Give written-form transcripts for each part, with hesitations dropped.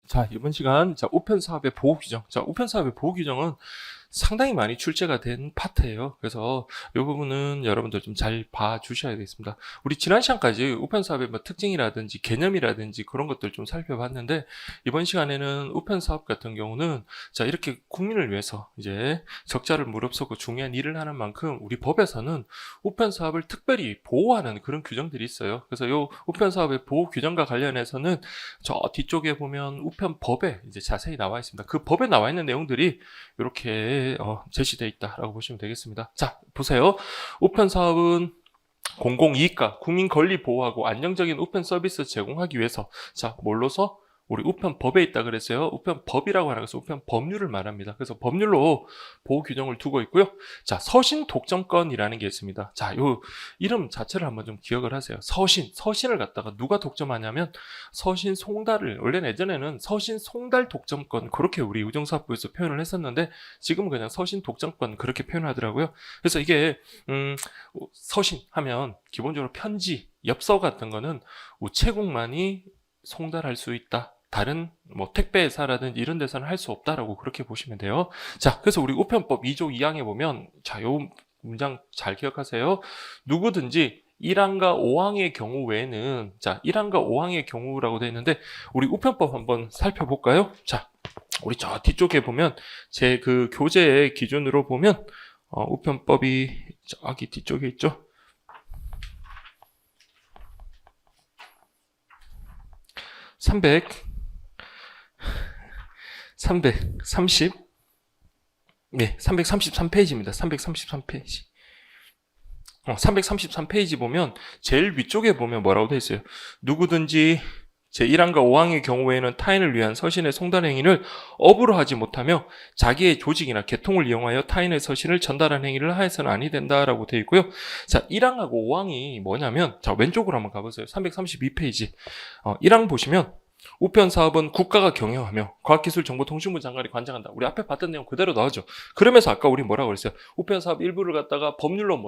자, 이번 시간, 우편 사업의 보호 규정. 우편 사업의 보호 규정은 상당히 많이 출제가 된 파트예요. 그래서 이 부분은 여러분들 좀 잘 봐주셔야 되겠습니다. 우리 지난 시간까지 우편 사업의 뭐 특징이라든지 개념이라든지 그런 것들 좀 살펴봤는데, 이번 시간에는 우편 사업 같은 경우는 이렇게 국민을 위해서 이제 적자를 무릅쓰고 중요한 일을 하는 만큼 우리 법에서는 우편 사업을 특별히 보호하는 그런 규정들이 있어요. 그래서 이 우편 사업의 보호 규정과 관련해서는 저 뒤쪽에 보면 우편법에 이제 자세히 나와 있습니다. 그 법에 나와 있는 내용들이 이렇게 제시되어 있다라고 보시면 되겠습니다. 자, 보세요. 우편 사업은 공공이익과 국민 권리 보호하고 안정적인 우편 서비스 제공하기 위해서 뭘로서 우리 우편법에 있다 그랬어요. 우편법이라고 하는 것은 우편 법률을 말합니다. 그래서 법률로 보호 규정을 두고 있고요. 서신 독점권이라는 게 있습니다. 요 이름 자체를 한번 좀 기억을 하세요. 서신을 갖다가 누가 독점하냐면 서신 송달을, 원래는 예전에는 서신 송달 독점권 그렇게 우리 의정사업부에서 표현을 했었는데 지금은 그냥 서신 독점권 그렇게 표현하더라고요. 그래서 이게 서신 하면 기본적으로 편지, 엽서 같은 거는 우체국만이 송달할 수 있다. 다른 택배사라든지 이런 데서는 할 수 없다라고 그렇게 보시면 돼요. 그래서 우리 우편법 2조 2항에 보면 요 문장 잘 기억하세요. 누구든지 1항과 5항의 경우 외에는 1항과 5항의 경우라고 되어 있는데 우리 우편법 한번 살펴볼까요? 우리 저 뒤쪽에 보면 제 그 교재의 기준으로 보면 우편법이 저기 뒤쪽에 있죠. 333페이지입니다. 333페이지. 333페이지 보면 제일 위쪽에 보면 뭐라고 되어 있어요? 누구든지 제1항과 5항의 경우에는 타인을 위한 서신의 송달 행위를 업으로 하지 못하며 자기의 조직이나 계통을 이용하여 타인의 서신을 전달한 행위를 하여서는 아니 된다라고 되어 있고요. 1항하고 5항이 뭐냐면 왼쪽으로 한번 가보세요. 332페이지. 1항 보시면 우편 사업은 국가가 경영하며 과학기술정보통신부 장관이 관장한다. 우리 앞에 봤던 내용 그대로 나오죠. 그러면서 아까 우리 뭐라고 그랬어요? 우편 사업 일부를 갖다가 법률로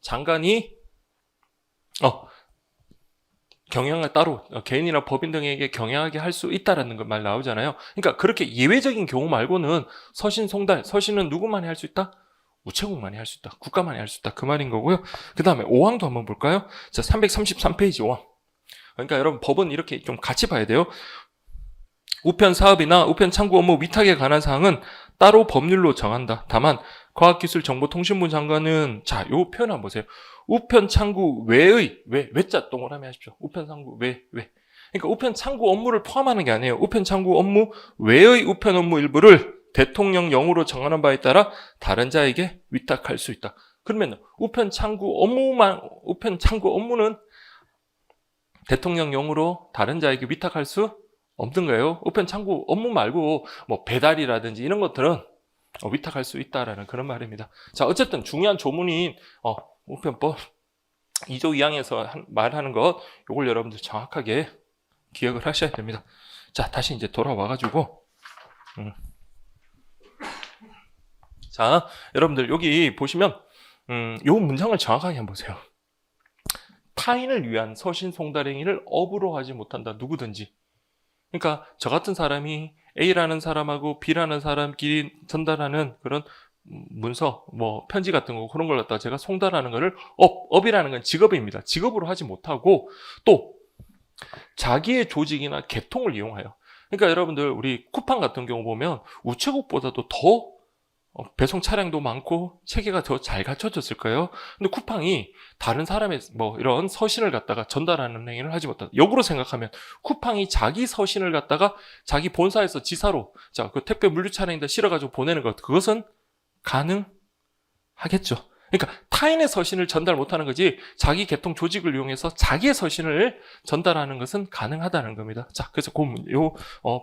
장관이 경영을 따로 개인이나 법인 등에게 경영하게 할 수 있다라는 그 말 나오잖아요. 그러니까 그렇게 예외적인 경우 말고는 서신 송달, 서신은 누구만이 할 수 있다? 우체국만이 할 수 있다. 국가만이 할 수 있다. 그 말인 거고요. 그 다음에 5항도 한번 볼까요? 333페이지 5항. 그러니까 여러분 법은 이렇게 좀 같이 봐야 돼요. 우편 사업이나 우편 창구 업무 위탁에 관한 사항은 따로 법률로 정한다. 다만 과학기술정보통신부 장관은 요 표현 한번 보세요. 우편 창구 외의 외자 동그라미 하십시오. 우편 창구 외. 그러니까 우편 창구 업무를 포함하는 게 아니에요. 우편 창구 업무 외의 우편 업무 일부를 대통령령으로 정하는 바에 따라 다른 자에게 위탁할 수 있다. 그러면 우편 창구 업무는 대통령령으로 다른 자에게 위탁할 수 없는 거예요. 우편 창구 업무 말고 배달이라든지 이런 것들은 위탁할 수 있다라는 그런 말입니다. 어쨌든 중요한 조문인 우편법 2조 2항에서 말하는 것 이걸 여러분들 정확하게 기억을 하셔야 됩니다. 다시 이제 돌아와가지고 여러분들 여기 보시면 요 문장을 정확하게 한번 보세요. 타인을 위한 서신 송달 행위를 업으로 하지 못한다. 누구든지. 그러니까 저 같은 사람이 A라는 사람하고 B라는 사람끼리 전달하는 그런 문서, 편지 같은 거 그런 걸 갖다가 제가 송달하는 거를 업이라는 건 직업입니다. 직업으로 하지 못하고 또 자기의 조직이나 계통을 이용하여. 그러니까 여러분들 우리 쿠팡 같은 경우 보면 우체국보다도 더 배송 차량도 많고 체계가 더 잘 갖춰졌을 거예요. 근데 쿠팡이 다른 사람의 이런 서신을 갖다가 전달하는 행위를 하지 못한다. 역으로 생각하면 쿠팡이 자기 서신을 갖다가 자기 본사에서 지사로 그 택배 물류 차량에다 실어가지고 보내는 것, 그것은 가능하겠죠. 그러니까 타인의 서신을 전달 못하는 거지 자기 계통 조직을 이용해서 자기의 서신을 전달하는 것은 가능하다는 겁니다. 그래서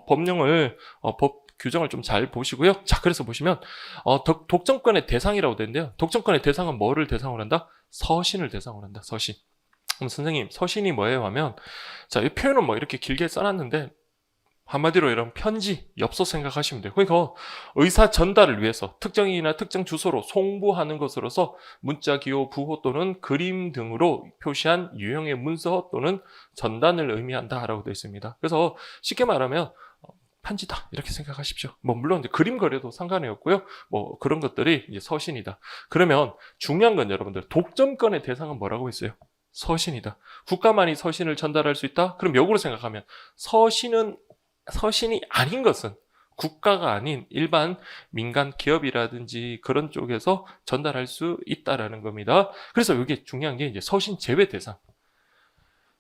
법령을 법 규정을 좀 잘 보시고요. 그래서 보시면 독점권의 대상이라고 되는데요. 독점권의 대상은 뭐를 대상으로 한다? 서신을 대상으로 한다. 서신. 그럼 선생님 서신이 뭐예요 하면 이 표현은 이렇게 길게 써놨는데 한마디로 이런 편지, 엽서 생각하시면 돼요. 그러니까 의사 전달을 위해서 특정인이나 특정 주소로 송부하는 것으로서 문자, 기호, 부호 또는 그림 등으로 표시한 유형의 문서 또는 전단을 의미한다라고 되어 있습니다. 그래서 쉽게 말하면 한지다 이렇게 생각하십시오. 뭐 물론 이제 그림 거래도 상관이 없고요. 뭐 그런 것들이 이제 서신이다. 그러면 중요한 건 여러분들 독점권의 대상은 뭐라고 했어요? 서신이다. 국가만이 서신을 전달할 수 있다? 그럼 역으로 생각하면 서신이 아닌 것은 국가가 아닌 일반 민간 기업이라든지 그런 쪽에서 전달할 수 있다라는 겁니다. 그래서 이게 중요한 게 이제 서신 제외 대상.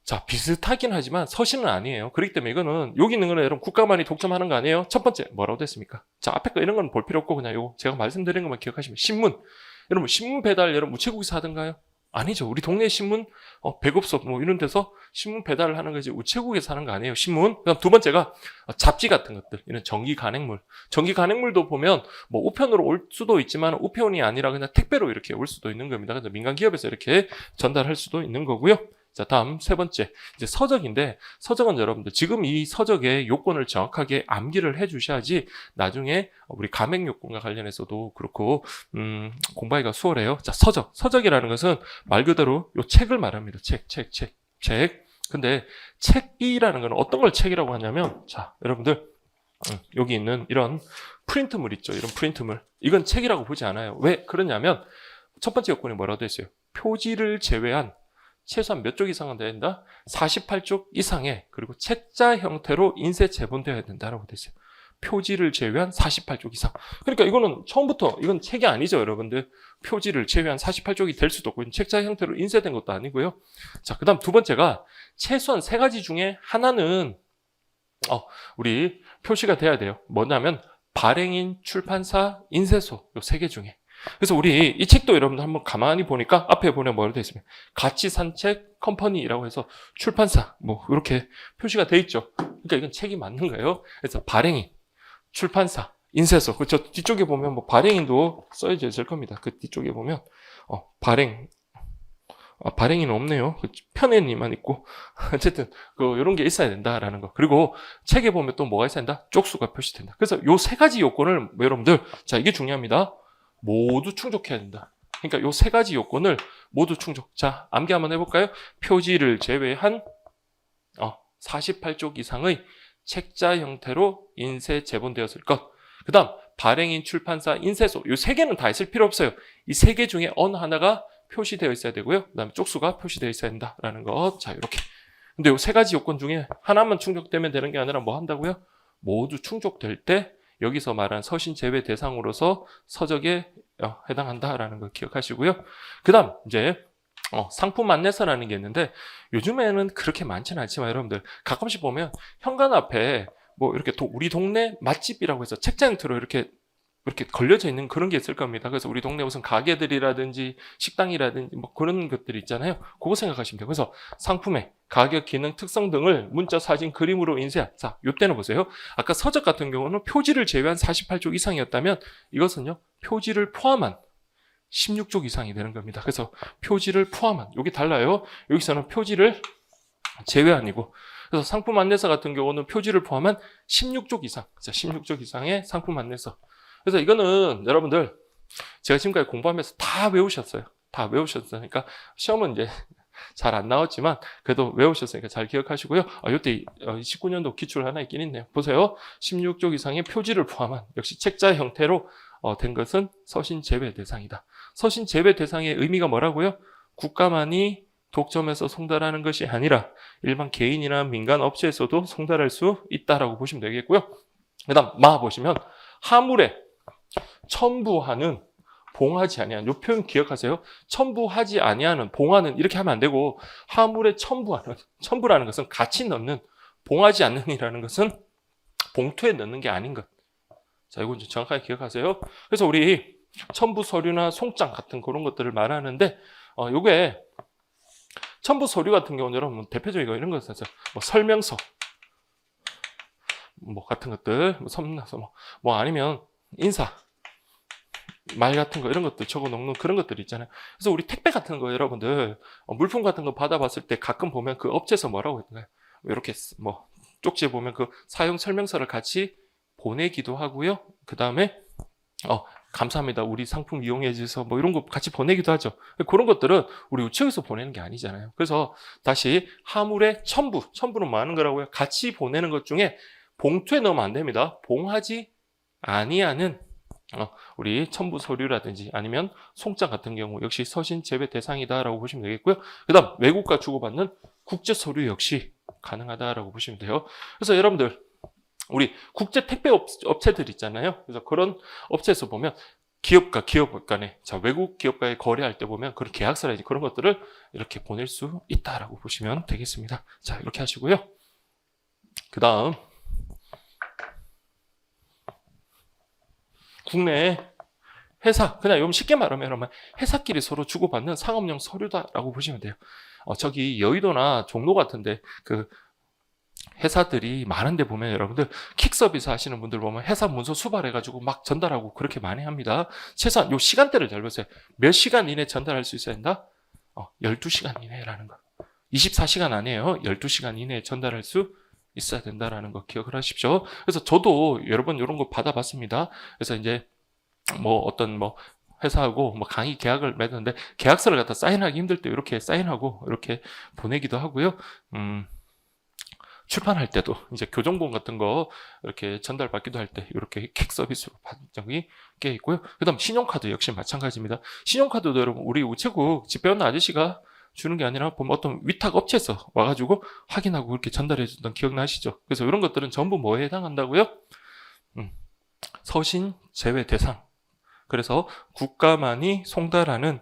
자, 비슷하긴 하지만 서신은 아니에요. 그렇기 때문에 이거는 여기 있는 거는 여러분 국가만이 독점하는 거 아니에요? 첫 번째 뭐라고 됐습니까? 자, 앞에 거 이런 건 볼 필요 없고 그냥 요거 제가 말씀드린 것만 기억하시면 신문. 여러분 신문 배달 여러분 우체국에서 하던가요? 아니죠. 우리 동네 신문 배급소 뭐 이런 데서 신문 배달을 하는 거지 우체국에서 하는 거 아니에요. 신문. 그다음 두 번째가 잡지 같은 것들. 이런 전기 간행물. 전기 간행물도 보면 뭐 우편으로 올 수도 있지만 우편이 아니라 그냥 택배로 이렇게 올 수도 있는 겁니다. 그래서 민간 기업에서 이렇게 전달할 수도 있는 거고요. 자, 다음 세 번째. 이제 서적인데, 서적은 여러분들 지금 이 서적의 요건을 정확하게 암기를 해 주셔야지 나중에 우리 가맹 요건과 관련해서도 그렇고, 공부하기가 수월해요. 자, 서적. 서적이라는 것은 말 그대로 요 책을 말합니다. 책. 근데 책이라는 건 어떤 걸 책이라고 하냐면, 자, 여러분들, 여기 있는 이런 프린트물 있죠. 이런 프린트물. 이건 책이라고 보지 않아요. 왜 그러냐면, 첫 번째 요건이 뭐라고 돼 있어요? 표지를 제외한 최소한 몇 쪽 이상은 돼야 된다? 48쪽 이상의 그리고 책자 형태로 인쇄 제본되어야 된다라고 돼 있어요. 표지를 제외한 48쪽 이상. 그러니까 이거는 처음부터 이건 책이 아니죠, 여러분들. 표지를 제외한 48쪽이 될 수도 없고 책자 형태로 인쇄된 것도 아니고요. 자, 그다음 두 번째가 최소한 세 가지 중에 하나는 우리 표시가 돼야 돼요. 뭐냐면 발행인, 출판사, 인쇄소 요 세 개 중에. 그래서 우리 이 책도 여러분들 한번 가만히 보니까 앞에 보면 뭐라고 되어 있으면 같이 산 책 컴퍼니라고 해서 출판사 뭐 이렇게 표시가 돼 있죠. 그러니까 이건 책이 맞는 거예요. 그래서 발행인, 출판사, 인쇄소. 그 저 뒤쪽에 보면 뭐 발행인도 써져 있을 겁니다. 그 뒤쪽에 보면 발행인은 없네요. 그 편애님만 있고 어쨌든 이런 게 있어야 된다라는 거. 그리고 책에 보면 또 뭐가 있어야 된다? 쪽수가 표시된다. 그래서 요 세 가지 요건을 여러분들 자 이게 중요합니다. 모두 충족해야 된다. 그러니까 요 세 가지 요건을 모두 충족. 자, 암기 한번 해볼까요? 표지를 제외한 48쪽 이상의 책자 형태로 인쇄 제본되었을 것. 그 다음 발행인, 출판사, 인쇄소 요 세 개는 다 있을 필요 없어요. 이 세 개 중에 어느 하나가 표시되어 있어야 되고요. 그 다음에 쪽수가 표시되어 있어야 된다라는 것. 자, 이렇게. 근데 요 세 가지 요건 중에 하나만 충족되면 되는 게 아니라 뭐 한다고요? 모두 충족될 때 여기서 말한 서신 제외 대상으로서 서적에 해당한다라는 걸 기억하시고요. 그 다음 이제 상품 안내서라는 게 있는데 요즘에는 그렇게 많지는 않지만 여러분들 가끔씩 보면 현관 앞에 뭐 이렇게 우리 동네 맛집이라고 해서 책자 형태로 이렇게 걸려져 있는 그런 게 있을 겁니다. 그래서 우리 동네 무슨 가게들이라든지 식당이라든지 뭐 그런 것들이 있잖아요. 그거 생각하시면 돼요. 그래서 상품의 가격, 기능, 특성 등을 문자, 사진, 그림으로 인쇄. 자, 요때는 보세요. 아까 서적 같은 경우는 표지를 제외한 48쪽 이상이었다면 이것은요. 표지를 포함한 16쪽 이상이 되는 겁니다. 그래서 표지를 포함한 요게 달라요. 여기서는 표지를 제외한이고 그래서 상품 안내서 같은 경우는 표지를 포함한 16쪽 이상. 자, 16쪽 이상의 상품 안내서. 그래서 이거는 여러분들 제가 지금까지 공부하면서 다 외우셨어요. 다 외우셨으니까 시험은 이제 잘 안 나왔지만 그래도 외우셨으니까 잘 기억하시고요. 이때 19년도 기출 하나 있긴 있네요. 보세요. 16쪽 이상의 표지를 포함한 역시 책자 형태로 된 것은 서신 제외 대상이다. 서신 제외 대상의 의미가 뭐라고요? 국가만이 독점해서 송달하는 것이 아니라 일반 개인이나 민간 업체에서도 송달할 수 있다라고 보시면 되겠고요. 그 다음 마 보시면 하물에 첨부하는 봉하지 아니하는 이 표현 기억하세요. 첨부하지 아니하는 봉하는 이렇게 하면 안 되고 하물에 첨부하는 첨부라는 것은 같이 넣는 봉하지 않는이라는 것은 봉투에 넣는 게 아닌 것. 자, 이거 정확하게 기억하세요. 그래서 우리 첨부 서류나 송장 같은 그런 것들을 말하는데 요게 첨부 서류 같은 경우는 여러분 대표적인 거 이런 거 있어요. 뭐 설명서 뭐 같은 것들 뭐 아니면 인사 말 같은 거 이런 것들 적어 놓는 그런 것들 있잖아요. 그래서 우리 택배 같은 거 여러분들 물품 같은 거 받아봤을 때 가끔 보면 그 업체에서 뭐라고 했나요? 이렇게 뭐 쪽지에 보면 그 사용 설명서를 같이 보내기도 하고요. 그 다음에 감사합니다. 우리 상품 이용해 주셔서 뭐 이런 거 같이 보내기도 하죠. 그런 것들은 우리 우체국에서 보내는 게 아니잖아요. 그래서 다시 하물의 첨부는 뭐 하는 거라고요? 같이 보내는 것 중에 봉투에 넣으면 안 됩니다. 봉하지 아니하는 우리 첨부 서류라든지 아니면 송장 같은 경우 역시 서신 제외 대상이다라고 보시면 되겠고요. 그 다음 외국과 주고받는 국제 서류 역시 가능하다라고 보시면 돼요. 그래서 여러분들 우리 국제 택배 업체들 있잖아요. 그래서 그런 업체에서 보면 기업과 기업 간에 외국 기업과의 거래할 때 보면 그런 계약서라든지 그런 것들을 이렇게 보낼 수 있다라고 보시면 되겠습니다. 자, 이렇게 하시고요. 그 다음 국내 회사, 그냥 좀 쉽게 말하면 회사끼리 서로 주고받는 상업용 서류다라고 보시면 돼요. 저기 여의도나 종로 같은데 그 회사들이 많은데 보면 여러분들 킥 서비스 하시는 분들 보면 회사 문서 수발해가지고 막 전달하고 그렇게 많이 합니다. 최소한 요 시간대를 잘 보세요. 몇 시간 이내 전달할 수 있어야 된다? 12시간 이내라는 거. 24시간 아니에요. 12시간 이내에 전달할 수 있어야 된다라는 거 기억을 하십시오. 그래서 저도 여러 번 이런 거 받아봤습니다. 그래서 이제 어떤 회사하고 강의 계약을 맺었는데 계약서를 갖다 사인하기 힘들 때 이렇게 사인하고 이렇게 보내기도 하고요. 출판할 때도 이제 교정본 같은 거 이렇게 전달받기도 할 때 이렇게 킥 서비스로 받은 적이 꽤 있고요. 그 다음 신용카드 역시 마찬가지입니다. 신용카드도 여러분 우리 우체국 집 배우는 아저씨가 주는 게 아니라 보면 어떤 위탁 업체에서 와가지고 확인하고 그렇게 전달해 주던 기억나시죠? 그래서 이런 것들은 전부 뭐에 해당한다고요? 서신 제외 대상. 그래서 국가만이 송달하는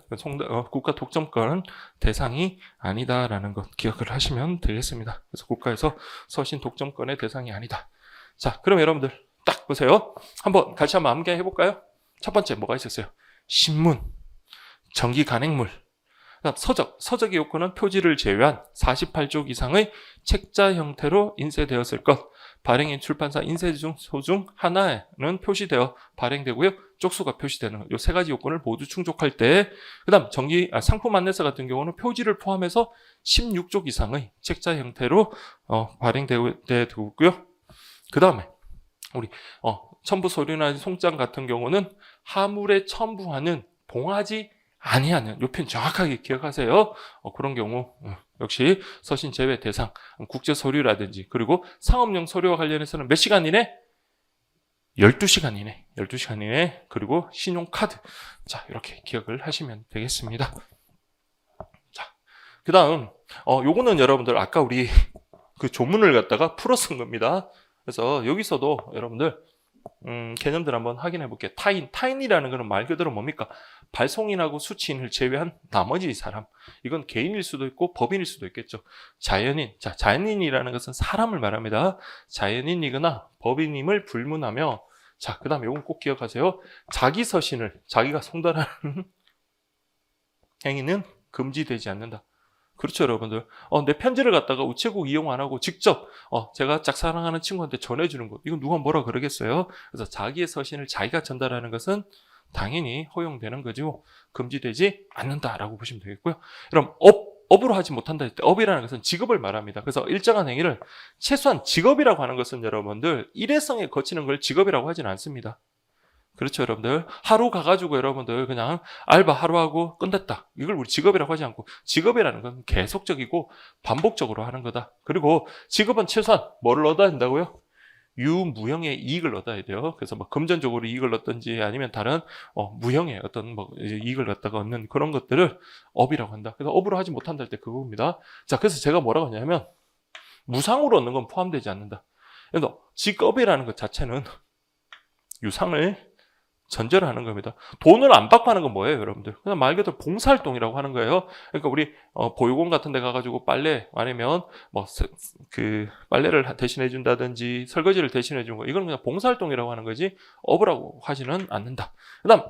국가 독점권 대상이 아니다라는 것 기억을 하시면 되겠습니다. 그래서 국가에서 서신 독점권의 대상이 아니다. 자, 그럼 여러분들 딱 보세요. 같이 한번 암기해 볼까요? 첫 번째 뭐가 있었어요? 신문, 정기 간행물. 서적의 요건은 표지를 제외한 48쪽 이상의 책자 형태로 인쇄되었을 것. 발행인 출판사 인쇄소 중 하나에는 표시되어 발행되고요. 쪽수가 표시되는 이 세 가지 요건을 모두 충족할 때, 그 다음 상품 안내서 같은 경우는 표지를 포함해서 16쪽 이상의 책자 형태로 발행되고요. 그 다음에 우리 첨부 서류나 송장 같은 경우는 하물에 첨부하는 봉하지 아니하는 요 표현 정확하게 기억하세요. 그런 경우 역시 서신 제외 대상, 국제 서류라든지 그리고 상업용 서류와 관련해서는 몇 시간 이내? 12시간 이내. 12시간 이내. 그리고 신용카드. 자, 이렇게 기억을 하시면 되겠습니다. 자, 그 다음 요거는 여러분들 아까 우리 그 조문을 갖다가 풀어 쓴 겁니다. 그래서 여기서도 여러분들 개념들 한번 확인해 볼게요. 타인이라는 것은 말 그대로 뭡니까? 발송인하고 수취인을 제외한 나머지 사람. 이건 개인일 수도 있고 법인일 수도 있겠죠. 자연인. 자, 자연인이라는 것은 사람을 말합니다. 자연인이거나 법인임을 불문하며, 자, 그 다음에 이건 꼭 기억하세요. 자기 서신을 자기가 송달하는 행위는 금지되지 않는다. 그렇죠, 여러분들. 내 편지를 갖다가 우체국 이용 안 하고 직접 제가 짝사랑하는 친구한테 전해주는 것, 이건 누가 뭐라 그러겠어요? 그래서 자기의 서신을 자기가 전달하는 것은 당연히 허용되는 거죠. 금지되지 않는다라고 보시면 되겠고요. 그럼 업으로 하지 못한다 할 때, 업이라는 것은 직업을 말합니다. 그래서 일정한 행위를 최소한 직업이라고 하는 것은 여러분들 일회성에 거치는 걸 직업이라고 하지는 않습니다. 그렇죠, 여러분들. 하루 가가지고 여러분들 그냥 알바 하루 하고 끝냈다. 이걸 우리 직업이라고 하지 않고, 직업이라는 건 계속적이고 반복적으로 하는 거다. 그리고 직업은 최소한 뭐를 얻어야 된다고요? 유무형의 이익을 얻어야 돼요. 그래서 금전적으로 이익을 얻든지 아니면 다른 무형의 어떤 이익을 얻다가 얻는 그런 것들을 업이라고 한다. 그래서 업으로 하지 못한다 할 때 그겁니다. 자, 그래서 제가 뭐라고 하냐면 무상으로 얻는 건 포함되지 않는다. 그래서 직업이라는 것 자체는 유상을 전제를 하는 겁니다. 돈을 안 받고 하는 건 뭐예요, 여러분들? 그냥 말 그대로 봉사활동이라고 하는 거예요. 그러니까 우리 보육원 같은 데 가가지고 빨래 아니면 빨래를 대신해 준다든지 설거지를 대신해 주는 거, 이건 그냥 봉사활동이라고 하는 거지 업이라고 하지는 않는다. 그다음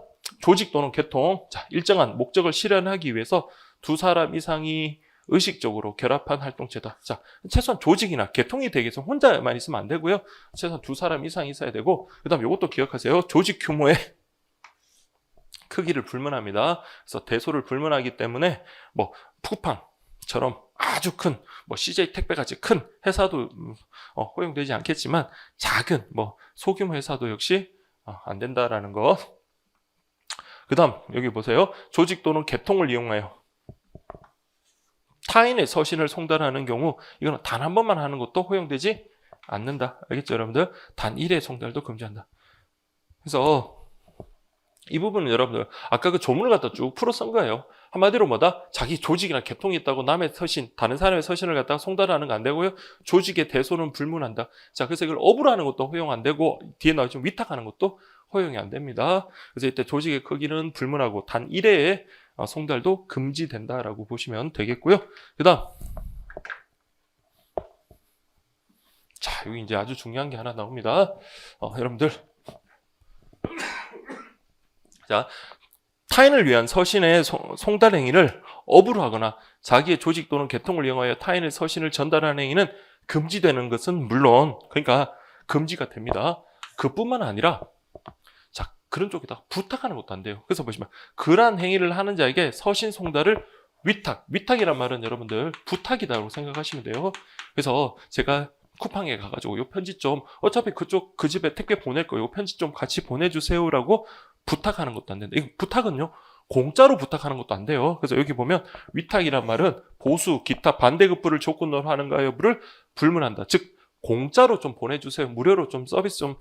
조직 또는 계통. 자, 일정한 목적을 실현하기 위해서 두 사람 이상이 의식적으로 결합한 활동체다. 자, 최소한 조직이나 계통이 되기 위해서 혼자만 있으면 안 되고요. 최소한 두 사람 이상이 있어야 되고, 그 다음 이것도 기억하세요. 조직 규모의 크기를 불문합니다. 그래서 대소를 불문하기 때문에 쿠팡처럼 아주 큰 CJ 택배같이 큰 회사도 허용되지 않겠지만 작은 소규모 회사도 역시 안 된다라는 것. 그 다음 여기 보세요. 조직 또는 계통을 이용하여 타인의 서신을 송달하는 경우 이거는 단 한 번만 하는 것도 허용되지 않는다. 알겠죠, 여러분들? 단 1의 송달도 금지한다. 그래서 이 부분은 여러분들 아까 그 조문을 갖다 쭉 풀어 쓴 거예요. 한마디로 뭐다? 자기 조직이나 계통이 있다고 남의 서신, 다른 사람의 서신을 갖다가 송달하는 거 안 되고요. 조직의 대소는 불문한다. 자, 그래서 이걸 업으로 하는 것도 허용 안 되고 뒤에 나오지만 위탁하는 것도 허용이 안 됩니다. 그래서 이때 조직의 크기는 불문하고 단 1회의 송달도 금지된다라고 보시면 되겠고요. 그 다음 자, 여기 이제 아주 중요한 게 하나 나옵니다. 여러분들 자, 타인을 위한 서신의 송달 행위를 업으로 하거나 자기의 조직 또는 계통을 이용하여 타인의 서신을 전달하는 행위는 금지되는 것은 물론 그러니까 금지가 됩니다. 그뿐만 아니라 자, 그런 쪽에다 부탁하는 것도 안 돼요. 그래서 보시면 그러한 행위를 하는 자에게 서신 송달을 위탁이란 말은 여러분들 부탁이다라고 생각하시면 돼요. 그래서 제가 쿠팡에 가가지고 요 편지 좀 어차피 그 집에 택배 보낼 거예요. 요 편지 좀 같이 보내주세요라고 부탁하는 것도 안 된다. 이 부탁은요 공짜로 부탁하는 것도 안 돼요. 그래서 여기 보면 위탁이란 말은 보수, 기타, 반대급부를 조건으로 하는가 여부를 불문한다. 즉 공짜로 좀 보내주세요. 무료로 좀 서비스 좀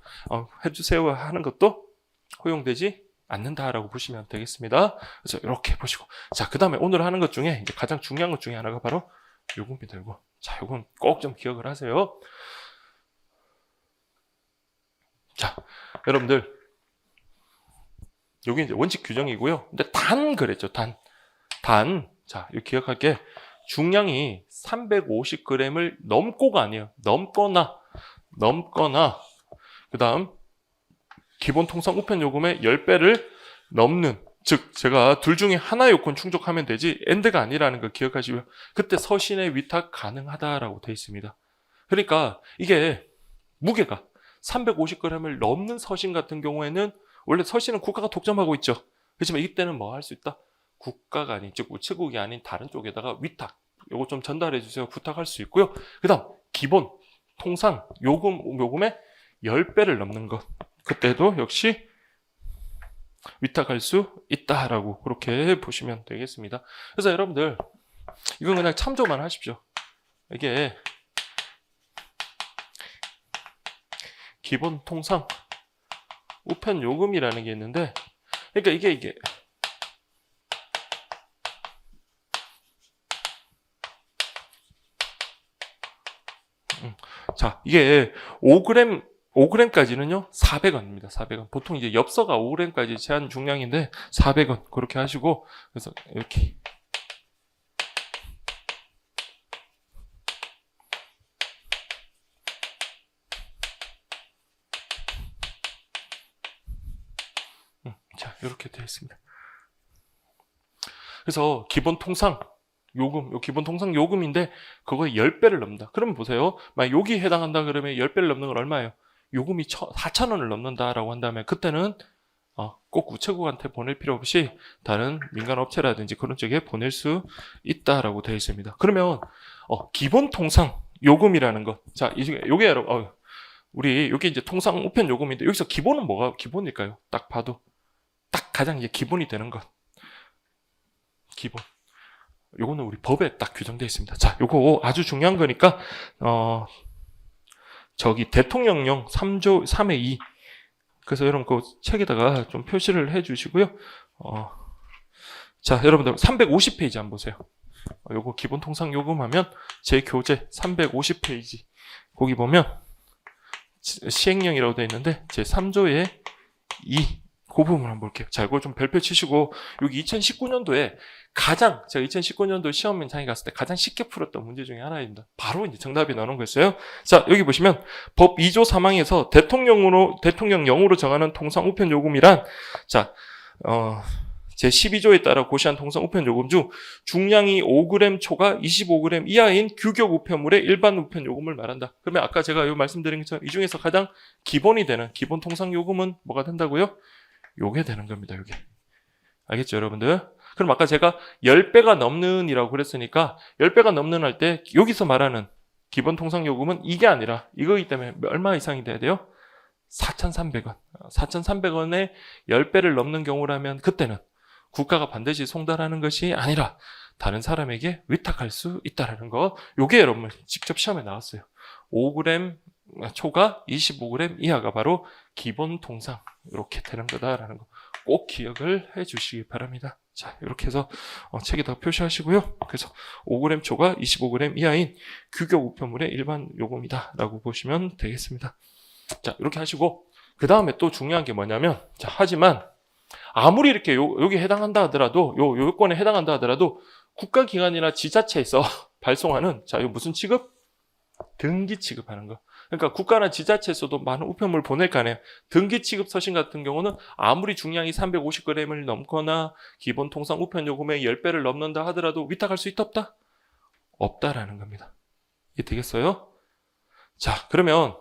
해주세요 하는 것도 허용되지 않는다라고 보시면 되겠습니다. 그래서 이렇게 보시고 자, 그 다음에 오늘 하는 것 중에 이제 가장 중요한 것 중에 하나가 바로 요금비 들고 자, 요건 꼭 좀 기억을 하세요. 자, 여러분들 여기 이제 원칙 규정이고요. 근데 단 그랬죠. 단. 자, 이거 기억할게. 중량이 350g을 넘고가 아니에요. 넘거나 그 다음 기본 통상 우편 요금의 10배를 넘는 즉 제가 둘 중에 하나 요건 충족하면 되지 엔드가 아니라는 거 기억하시고요. 그때 서신의 위탁 가능하다라고 되어 있습니다. 그러니까 이게 무게가 350g을 넘는 서신 같은 경우에는 원래 서신은 국가가 독점하고 있죠. 그렇지만 이때는 뭐 할 수 있다? 국가가 아닌 즉 우체국이 아닌 다른 쪽에다가 위탁 요거 좀 전달해 주세요 부탁할 수 있고요. 그 다음 기본 통상 요금의 10배를 넘는 것 그때도 역시 위탁할 수 있다라고 그렇게 보시면 되겠습니다. 그래서 여러분들 이건 그냥 참조만 하십시오. 이게 기본 통상 우편 요금이라는 게 있는데 그러니까 이게 자, 이게 5g까지는요 400원입니다. 400원. 보통 이제 엽서가 5g까지 제한 중량인데 400원 그렇게 하시고 그래서 이렇게 자, 이렇게 되어 있습니다. 그래서 기본 통상 요금, 요 기본 통상 요금인데 그거에 10배를 넘는다. 그러면 보세요. 만약 여기 해당한다 그러면 10배를 넘는 건 얼마예요? 요금이 4,000원을 넘는다라고 한다면 그때는 꼭 우체국한테 보낼 필요 없이 다른 민간 업체라든지 그런 쪽에 보낼 수 있다라고 되어 있습니다. 그러면 기본 통상 요금이라는 것. 자, 요게 여러분 우리 여기 이제 통상 우편 요금인데 여기서 기본은 뭐가 기본일까요? 딱 봐도 딱 가장 이제 기본이 되는 것. 기본. 요거는 우리 법에 딱 규정되어 있습니다. 자, 요거 아주 중요한 거니까 저기 대통령령 3조 3의 2 그래서 여러분 그 책에다가 좀 표시를 해 주시고요. 자, 여러분들 350페이지 한번 보세요. 요거 기본 통상 요금 하면 제 교재 350페이지 거기 보면 시행령이라고 되어 있는데 제 3조의 2 그 부분 한번 볼게요. 자, 이거 좀 별표 치시고 여기 2019년도에 제가 2019년도 시험 문장에 갔을 때 가장 쉽게 풀었던 문제 중에 하나입니다. 바로 이제 정답이 나오는 거였어요. 자, 여기 보시면 법 2조 3항에서 대통령령으로 정하는 통상 우편 요금이란 자, 제 12조에 따라 고시한 통상 우편 요금 중 중량이 5g 초과 25g 이하인 규격 우편물의 일반 우편 요금을 말한다. 그러면 아까 제가 말씀드린 것처럼 이 중에서 가장 기본이 되는 기본 통상 요금은 뭐가 된다고요? 요게 되는 겁니다. 요게. 알겠죠, 여러분들? 그럼 아까 제가 10배가 넘는 이라고 그랬으니까 10배가 넘는 할 때 여기서 말하는 기본 통상 요금은 이게 아니라 이거기 때문에 얼마 이상이 돼야 돼요? 4,300원. 4,300원에 10배를 넘는 경우라면 그때는 국가가 반드시 송달하는 것이 아니라 다른 사람에게 위탁할 수 있다라는 거. 요게 여러분 직접 시험에 나왔어요. 5g 초가 25g 이하가 바로 기본 통상 이렇게 되는 거다라는 거 꼭 기억을 해 주시기 바랍니다. 자, 이렇게 해서 책에다 표시하시고요. 그래서 5g 초가 25g 이하인 규격 우편물의 일반 요금이다 라고 보시면 되겠습니다. 자, 이렇게 하시고 그 다음에 또 중요한 게 뭐냐면, 자, 하지만 아무리 이렇게 여기 해당한다 하더라도 요 요건에 해당한다 하더라도 국가기관이나 지자체에서 발송하는, 자, 이거 무슨 취급? 등기 취급하는 거. 그러니까 국가나 지자체에서도 많은 우편물 보낼 거 아니에요. 등기 취급 서신 같은 경우는 아무리 중량이 350g을 넘거나 기본 통상 우편 요금의 10배를 넘는다 하더라도 위탁할 수 있다 없다? 없다라는 겁니다. 이해 되겠어요? 자, 그러면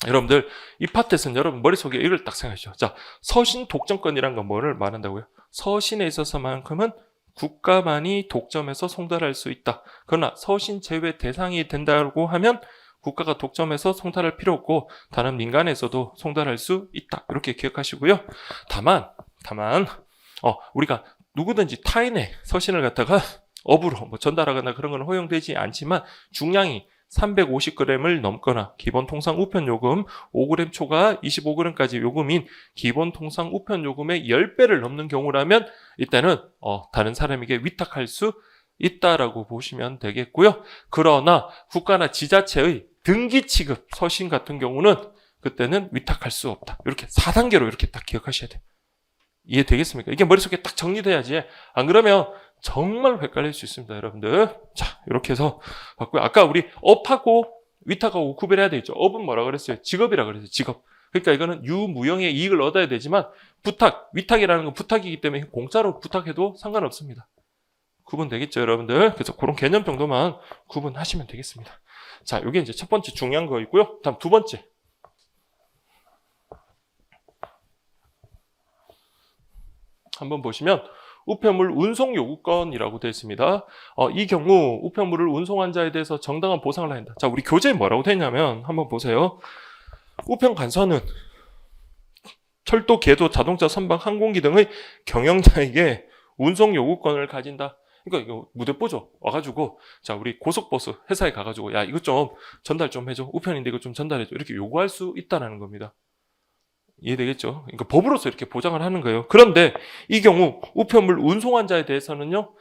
여러분들 이 파트에서는 여러분 머릿속에 이걸 딱 생각하시죠. 자, 서신 독점권이란 건 뭐를 말한다고요? 서신에 있어서만큼은 국가만이 독점해서 송달할 수 있다. 그러나 서신 제외 대상이 된다고 하면 국가가 독점해서 송달할 필요 없고 다른 민간에서도 송달할 수 있다. 이렇게 기억하시고요. 다만 우리가 누구든지 타인의 서신을 갖다가 업으로 전달하거나 그런 건 허용되지 않지만 중량이 350g을 넘거나 기본 통상 우편 요금 5g 초가 25g까지 요금인 기본 통상 우편 요금의 10배를 넘는 경우라면 이때는 다른 사람에게 위탁할 수 있다라고 보시면 되겠고요. 그러나 국가나 지자체의 등기 취급 서신 같은 경우는 그때는 위탁할 수 없다. 이렇게 4단계로 이렇게 딱 기억하셔야 돼요. 이해되겠습니까? 이게 머릿속에 딱 정리돼야지. 안 그러면 정말 헷갈릴 수 있습니다, 여러분들. 자, 이렇게 해서 봤고요. 아까 우리 업하고 위탁하고 구별해야 되겠죠. 업은 뭐라 그랬어요? 직업이라 그랬어요. 직업. 그러니까 이거는 유무형의 이익을 얻어야 되지만 위탁이라는 건 부탁이기 때문에 공짜로 부탁해도 상관없습니다. 구분되겠죠, 여러분들? 그래서 그런 개념 정도만 구분하시면 되겠습니다. 자, 이게 이제 첫 번째 중요한 거이고요. 다음 두 번째. 한번 보시면 우편물 운송 요구권이라고 되어 있습니다. 이 경우 우편물을 운송한 자에 대해서 정당한 보상을 한다. 자, 우리 교재에 뭐라고 되어 있냐면 한번 보세요. 우편 간선은 철도, 궤도, 자동차, 선박, 항공기 등의 경영자에게 운송 요구권을 가진다. 그러니까 이거 무대뽀죠. 와가지고 자, 우리 고속버스 회사에 가가지고 야, 이거 좀 전달 좀 해줘. 우편인데 이거 좀 전달해줘. 이렇게 요구할 수 있다는 겁니다. 이해되겠죠? 그러니까 법으로서 이렇게 보장을 하는 거예요. 그런데 이 경우 우편물 운송한 자에 대해서는요,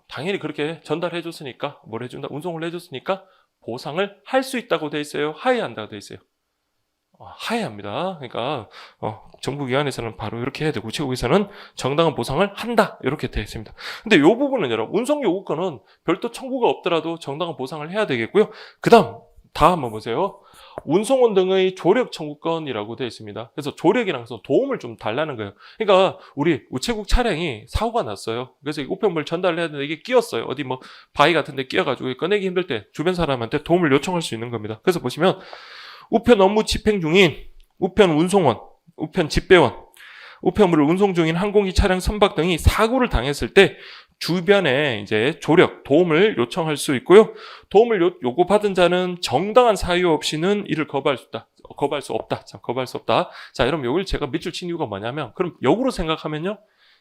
당연히 그렇게 전달해 줬으니까, 뭘 해준다? 운송을 해줬으니까 보상을 할 수 있다고 돼 있어요? 하해한다고 돼 있어요? 하해합니다. 그러니까 정부기관에서는 바로 이렇게 해야 되고 우체국에서는 정당한 보상을 한다. 이렇게 되어 있습니다. 근데 이 부분은 여러분, 운송 요구권은 별도 청구가 없더라도 정당한 보상을 해야 되겠고요. 그 다음 한번 보세요. 운송원 등의 조력 청구권이라고 되어 있습니다. 그래서 조력이랑 해서 도움을 좀 달라는 거예요. 그러니까 우리 우체국 차량이 사고가 났어요. 그래서 우편물 전달을 해야 되는데 이게 끼었어요. 어디 바위 같은 데 끼어가지고 꺼내기 힘들 때 주변 사람한테 도움을 요청할 수 있는 겁니다. 그래서 보시면 우편 업무 집행 중인 우편 운송원, 우편 집배원, 우편물을 운송 중인 항공기 차량 선박 등이 사고를 당했을 때 주변에 이제 조력, 도움을 요청할 수 있고요. 도움을 요구받은 자는 정당한 사유 없이는 이를 거부할 수 없다. 거부할 수 없다. 자, 여러분, 여기를 제가 밑줄 친 이유가 뭐냐면, 그럼 역으로 생각하면요,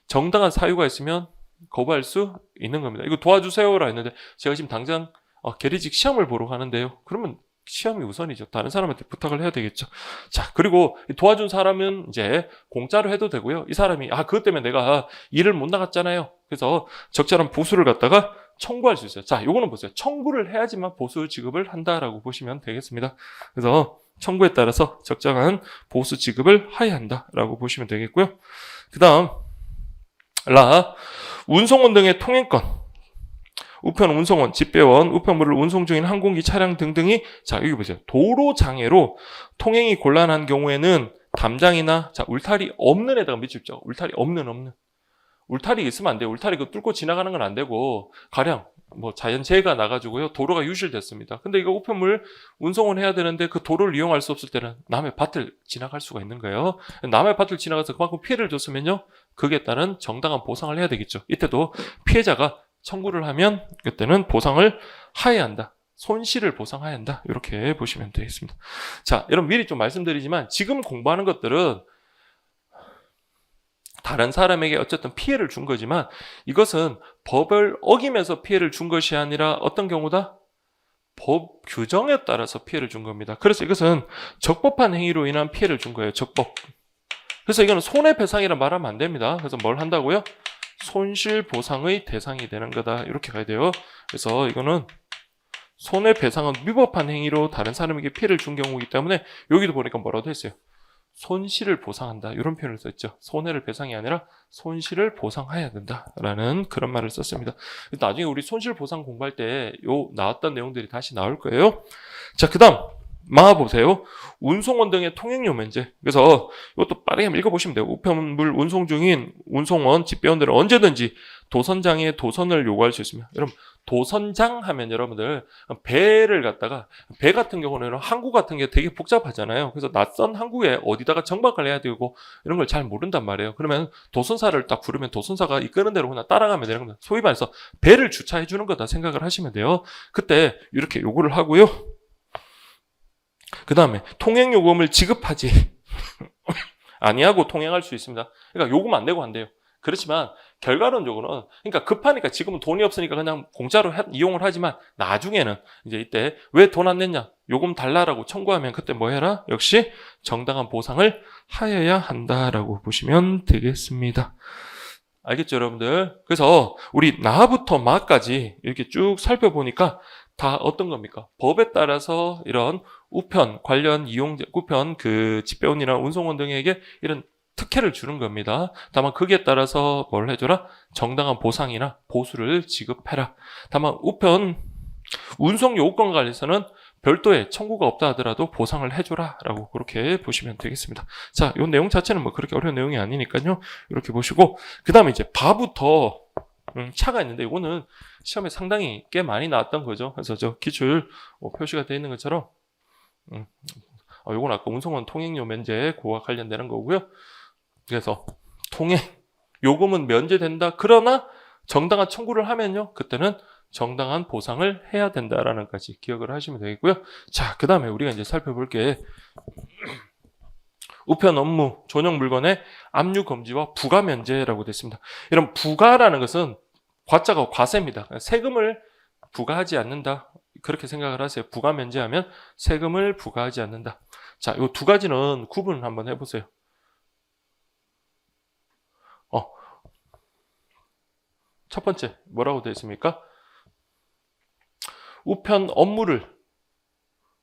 정당한 사유가 있으면 거부할 수 있는 겁니다. 이거 도와주세요라 했는데, 제가 지금 당장 계리직 시험을 보러 가는데요. 그러면 시험이 우선이죠. 다른 사람한테 부탁을 해야 되겠죠. 자, 그리고 도와준 사람은 이제 공짜로 해도 되고요. 이 사람이 그것 때문에 내가 일을 못 나갔잖아요. 그래서 적절한 보수를 갖다가 청구할 수 있어요. 자, 요거는 보세요. 청구를 해야지만 보수 지급을 한다라고 보시면 되겠습니다. 그래서 청구에 따라서 적정한 보수 지급을 하여한다라고 보시면 되겠고요. 그 다음 운송원 등의 통행권, 우편 운송원, 집배원, 우편물을 운송 중인 항공기 차량 등등이, 자, 여기 보세요. 도로 장애로 통행이 곤란한 경우에는 담장이나, 자, 울타리 없는 에다가 밑줄 죠. 울타리 없는. 울타리 있으면 안 돼요. 울타리 뚫고 지나가는 건 안 되고, 가령 자연재해가 나가지고요, 도로가 유실됐습니다. 근데 이거 우편물 운송은 해야 되는데 그 도로를 이용할 수 없을 때는 남의 밭을 지나갈 수가 있는 거예요. 남의 밭을 지나가서 그만큼 피해를 줬으면요, 거기에 따른 정당한 보상을 해야 되겠죠. 이때도 피해자가 청구를 하면 그때는 보상을 하해한다. 손실을 보상해야 한다. 이렇게 보시면 되겠습니다. 자, 여러분, 미리 좀 말씀드리지만 지금 공부하는 것들은 다른 사람에게 어쨌든 피해를 준 거지만 이것은 법을 어기면서 피해를 준 것이 아니라 어떤 경우다? 법 규정에 따라서 피해를 준 겁니다. 그래서 이것은 적법한 행위로 인한 피해를 준 거예요. 적법. 그래서 이거는 손해배상이라 말하면 안 됩니다. 그래서 뭘 한다고요? 손실보상의 대상이 되는 거다. 이렇게 가야 돼요. 그래서 이거는 손해배상은 위법한 행위로 다른 사람에게 피해를 준 경우이기 때문에 여기도 보니까 뭐라고 했어요? 손실을 보상한다. 이런 표현을 썼죠. 손해를 배상이 아니라 손실을 보상해야 된다라는 그런 말을 썼습니다. 나중에 우리 손실 보상 공부할 때 요 나왔던 내용들이 다시 나올 거예요. 자, 그다음 보세요. 운송원 등의 통행료 면제. 그래서 이것도 빠르게 한번 읽어보시면 돼요. 우편물 운송 중인 운송원, 집배원들은 언제든지 도선장에 도선을 요구할 수 있습니다. 여러분, 도선장 하면 여러분들 배를 갖다가, 배 같은 경우는 항구 같은 게 되게 복잡하잖아요. 그래서 낯선 항구에 어디다가 정박을 해야 되고 이런 걸 잘 모른단 말이에요. 그러면 도선사를 딱 부르면 도선사가 이끄는 대로 그냥 따라가면 되는 겁니다. 소위 말해서 배를 주차해 주는 거다 생각을 하시면 돼요. 그때 이렇게 요구를 하고요. 그 다음에 통행요금을 지급하지 아니하고 통행할 수 있습니다. 그러니까 요금 안 내고 한대요. 그렇지만 결과론적으로는, 그러니까 급하니까 지금은 돈이 없으니까 그냥 공짜로 이용을 하지만 나중에는 이제 이때 왜 돈 안 냈냐, 요금 달라라고 청구하면 그때 뭐 해라? 역시 정당한 보상을 하여야 한다라고 보시면 되겠습니다. 알겠죠, 여러분들? 그래서 우리 나부터 마까지 이렇게 쭉 살펴보니까 다 어떤 겁니까? 법에 따라서 이런 우편 관련 이용자, 우편 그 집배원이나 운송원 등에게 이런 특혜를 주는 겁니다. 다만 거기에 따라서 뭘 해줘라? 정당한 보상이나 보수를 지급해라. 다만 우편 운송 요건과 관련해서는 별도의 청구가 없다 하더라도 보상을 해줘라 라고 그렇게 보시면 되겠습니다. 자, 이 내용 자체는 뭐 그렇게 어려운 내용이 아니니까요. 이렇게 보시고, 그 다음에 이제 바부터 차가 있는데 이거는 시험에 상당히 꽤 많이 나왔던 거죠. 그래서 저 기출 표시가 되어 있는 것처럼 이건 아까 운송원 통행료 면제 그와 관련되는 거고요. 그래서 통행 요금은 면제된다. 그러나 정당한 청구를 하면요, 그때는 정당한 보상을 해야 된다라는 것까지 기억을 하시면 되겠고요. 자, 그 다음에 우리가 이제 살펴볼 게 우편 업무 전용 물건의 압류 금지와 부가 면제라고 됐습니다. 이런 부가라는 것은 과자가 과세입니다. 세금을 부과하지 않는다. 그렇게 생각을 하세요. 부가 면제하면 세금을 부과하지 않는다. 자, 이 두 가지는 구분 한번 해보세요. 첫 번째 뭐라고 되어 있습니까? 우편 업무를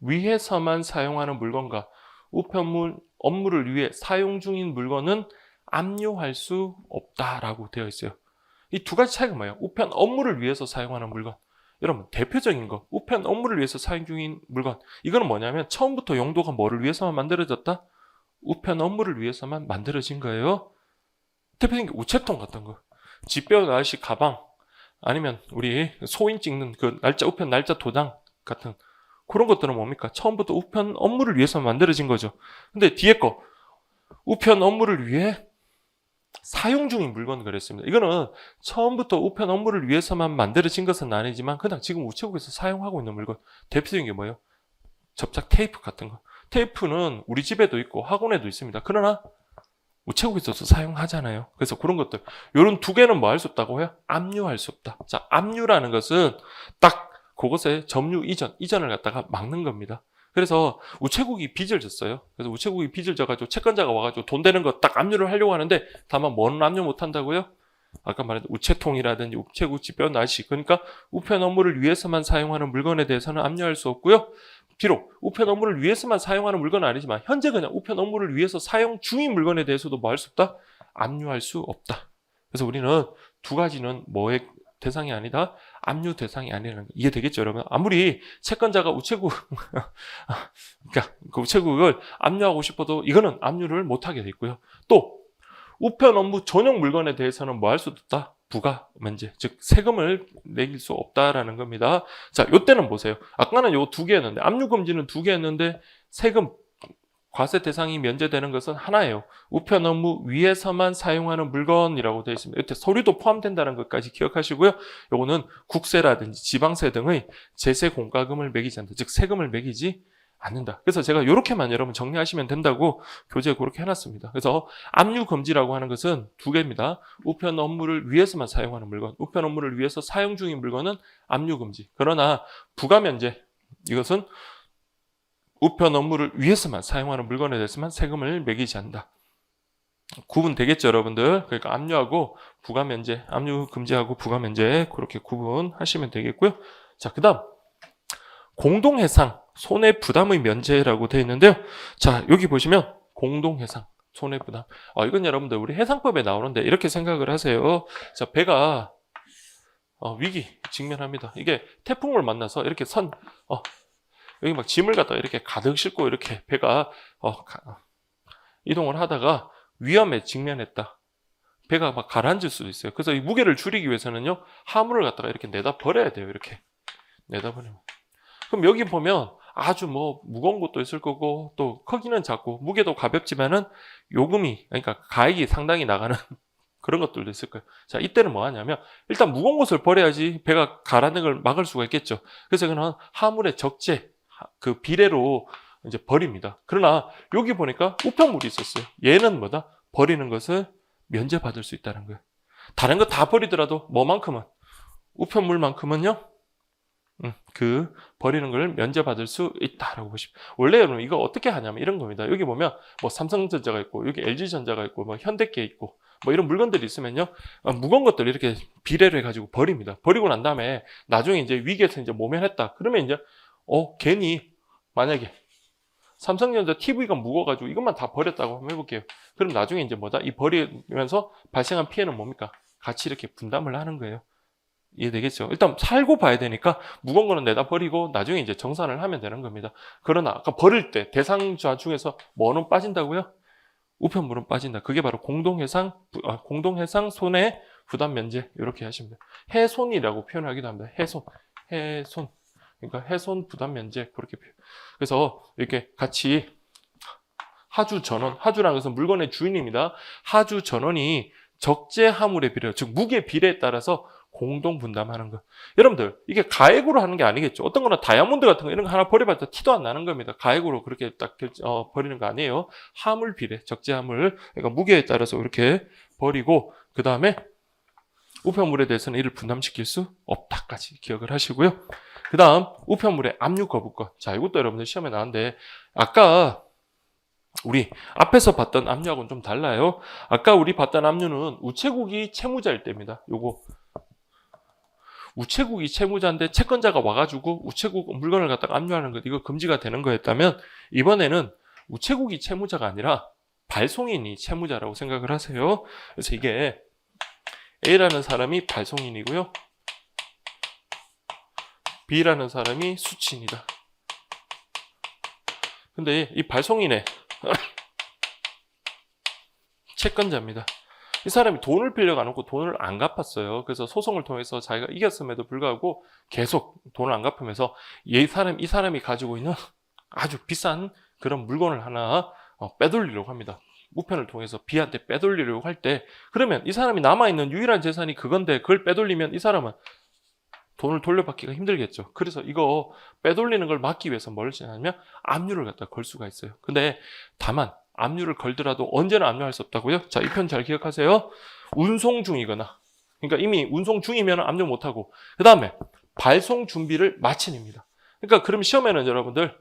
위해서만 사용하는 물건과 우편 업무를 위해 사용 중인 물건은 압류할 수 없다라고 되어 있어요. 이 두 가지 차이가 뭐예요? 우편 업무를 위해서 사용하는 물건. 여러분, 대표적인 거, 우편 업무를 위해서 사용 중인 물건. 이거는 뭐냐면 처음부터 용도가 뭐를 위해서만 만들어졌다? 우편 업무를 위해서만 만들어진 거예요. 대표적인 게 우체통 같은 거. 집배원 아저씨 가방, 아니면 우리 소인 찍는 그 날짜, 우편 날짜 도장 같은 그런 것들은 뭡니까? 처음부터 우편 업무를 위해서 만들어진 거죠. 근데 뒤에 거, 우편 업무를 위해 사용 중인 물건 그랬습니다. 이거는 처음부터 우편 업무를 위해서만 만들어진 것은 아니지만 그냥 지금 우체국에서 사용하고 있는 물건. 대표적인 게 뭐예요? 접착 테이프 같은 거. 테이프는 우리 집에도 있고 학원에도 있습니다. 그러나 우체국에서도 사용하잖아요. 그래서 그런 것들, 이런 두 개는 뭐 할 수 없다고요? 압류할 수 없다. 자, 압류라는 것은 딱 그것에 점유 이전을 갖다가 막는 겁니다. 그래서 우체국이 빚을 졌어요. 그래서 우체국이 빚을 져가지고 채권자가 와가지고 돈 되는 거 딱 압류를 하려고 하는데, 다만 뭐는 압류 못 한다고요? 아까 말했던 우체통이라든지 우체국 집배원 아저씨, 그러니까 우편 업무를 위해서만 사용하는 물건에 대해서는 압류할 수 없고요. 비록 우편 업무를 위해서만 사용하는 물건은 아니지만 현재 그냥 우편 업무를 위해서 사용 중인 물건에 대해서도 뭐 할 수 없다? 압류할 수 없다. 그래서 우리는 두 가지는 뭐의 대상이 아니다? 압류 대상이 아니라는 거. 이해되겠죠, 여러분? 아무리 채권자가 우체국 그러니까 그 우체국을 압류하고 싶어도 이거는 압류를 못하게 돼 있고요. 또 우편 업무 전용 물건에 대해서는 뭐 할 수 없다? 부가 면제, 즉 세금을 매길 수 없다라는 겁니다. 자, 요때는 보세요. 아까는 요 두 개였는데, 압류 금지는 두 개였는데 세금 과세 대상이 면제되는 것은 하나예요. 우편 업무 위에서만 사용하는 물건이라고 되어 있습니다. 이때 서류도 포함된다는 것까지 기억하시고요. 요거는 국세라든지 지방세 등의 제세 공과금을 매기지 않는다. 즉 세금을 매기지 않는다. 그래서 제가 이렇게만 여러분 정리하시면 된다고 교재에 그렇게 해놨습니다. 그래서 압류 금지라고 하는 것은 두 개입니다. 우편 업무를 위해서만 사용하는 물건, 우편 업무를 위해서 사용 중인 물건은 압류 금지. 그러나 부가 면제, 이것은 우편 업무를 위해서만 사용하는 물건에 대해서만 세금을 매기지 않는다. 구분 되겠죠, 여러분들? 그러니까 압류하고 부가면제, 압류 금지하고 부가면제 그렇게 구분하시면 되겠고요. 자, 그다음 공동해상 손해부담의 면제라고 되어 있는데요. 자, 여기 보시면 공동해상 손해부담. 이건 여러분들 우리 해상법에 나오는데 이렇게 생각을 하세요. 자, 배가 위기 직면합니다. 이게 태풍을 만나서 이렇게 여기 막 짐을 갖다가 이렇게 가득 싣고 이렇게 배가 이동을 하다가 위험에 직면했다. 배가 막 가라앉을 수도 있어요. 그래서 이 무게를 줄이기 위해서는요, 화물을 갖다가 이렇게 내다 버려야 돼요. 이렇게 내다 버리면. 그럼 여기 보면 아주 무거운 것도 있을 거고 또 크기는 작고 무게도 가볍지만은 요금이, 그러니까 가액이 상당히 나가는 그런 것들도 있을 거예요. 자, 이때는 뭐 하냐면 일단 무거운 것을 버려야지 배가 가라앉는 걸 막을 수가 있겠죠. 그래서 그는 화물의 적재, 그 비례로 이제 버립니다. 그러나 여기 보니까 우편물이 있었어요. 얘는 뭐다? 버리는 것을 면제받을 수 있다는 거예요. 다른 거 다 버리더라도 뭐만큼은? 우편물만큼은요, 그 버리는 걸 면제받을 수 있다라고 보십시오. 원래 여러분 이거 어떻게 하냐면 이런 겁니다. 여기 보면 뭐 삼성전자가 있고 여기 LG전자가 있고 뭐 현대게 있고 뭐 이런 물건들이 있으면요, 무거운 것들 이렇게 비례를 해가지고 버립니다. 버리고 난 다음에 나중에 이제 위기에서 이제 모면했다. 그러면 이제 괜히 만약에 삼성전자 TV가 무거워가지고 이것만 다 버렸다고 한번 해볼게요. 그럼 나중에 이제 뭐다? 이 버리면서 발생한 피해는 뭡니까? 같이 이렇게 분담을 하는 거예요. 이해되겠죠? 일단 살고 봐야 되니까 무거운 거는 내다 버리고 나중에 이제 정산을 하면 되는 겁니다. 그러나 아까 버릴 때 대상자 중에서 뭐는 빠진다고요? 우편물은 빠진다. 그게 바로 공동해상 손해 부담 면제 이렇게 하시면 돼요. 해손이라고 표현하기도 합니다. 해손. 그러니까 해손 부담 면제 그렇게 표현. 그래서 이렇게 같이 하주 전원, 하주라는 것은 물건의 주인입니다. 하주 전원이 적재 화물의 비례, 즉 무게 비례에 따라서 공동 분담하는 것. 여러분들 이게 가액으로 하는 게 아니겠죠. 어떤 거는 다이아몬드 같은 거 이런 거 하나 버려봤자 티도 안 나는 겁니다. 가액으로 그렇게 딱 버리는 거 아니에요. 화물 비례, 적재 화물, 그러니까 무게에 따라서 이렇게 버리고 그 다음에 우편물에 대해서는 이를 분담시킬 수 없다까지 기억을 하시고요. 그 다음 우편물의 압류 거부권. 자, 이것도 여러분들 시험에 나왔는데 아까 우리 앞에서 봤던 압류하고는 좀 달라요. 아까 우리 봤던 압류는 우체국이 채무자일 때입니다. 요거 우체국이 채무자인데 채권자가 와가지고 우체국 물건을 갖다가 압류하는 것, 이거 금지가 되는 거였다면 이번에는 우체국이 채무자가 아니라 발송인이 채무자라고 생각을 하세요. 그래서 이게 A라는 사람이 발송인이고요, B라는 사람이 수취인이다. 근데 이 발송인의 채권자입니다. 이 사람이 돈을 빌려가 안 놓고 돈을 안 갚았어요. 그래서 소송을 통해서 자기가 이겼음에도 불구하고 계속 돈을 안 갚으면서 이 사람이 가지고 있는 아주 비싼 그런 물건을 하나 빼돌리려고 합니다. 우편을 통해서 B한테 빼돌리려고 할 때, 그러면 이 사람이 남아있는 유일한 재산이 그건데 그걸 빼돌리면 이 사람은 돈을 돌려받기가 힘들겠죠. 그래서 이거 빼돌리는 걸 막기 위해서 뭘 하냐면 압류를 갖다 걸 수가 있어요. 근데 다만 압류를 걸더라도 언제나 압류할 수 없다고요? 자, 이 편 잘 기억하세요. 운송 중이거나, 그러니까 이미 운송 중이면 압류 못하고, 그 다음에 발송 준비를 마친입니다. 그러니까 그럼 시험에는 여러분들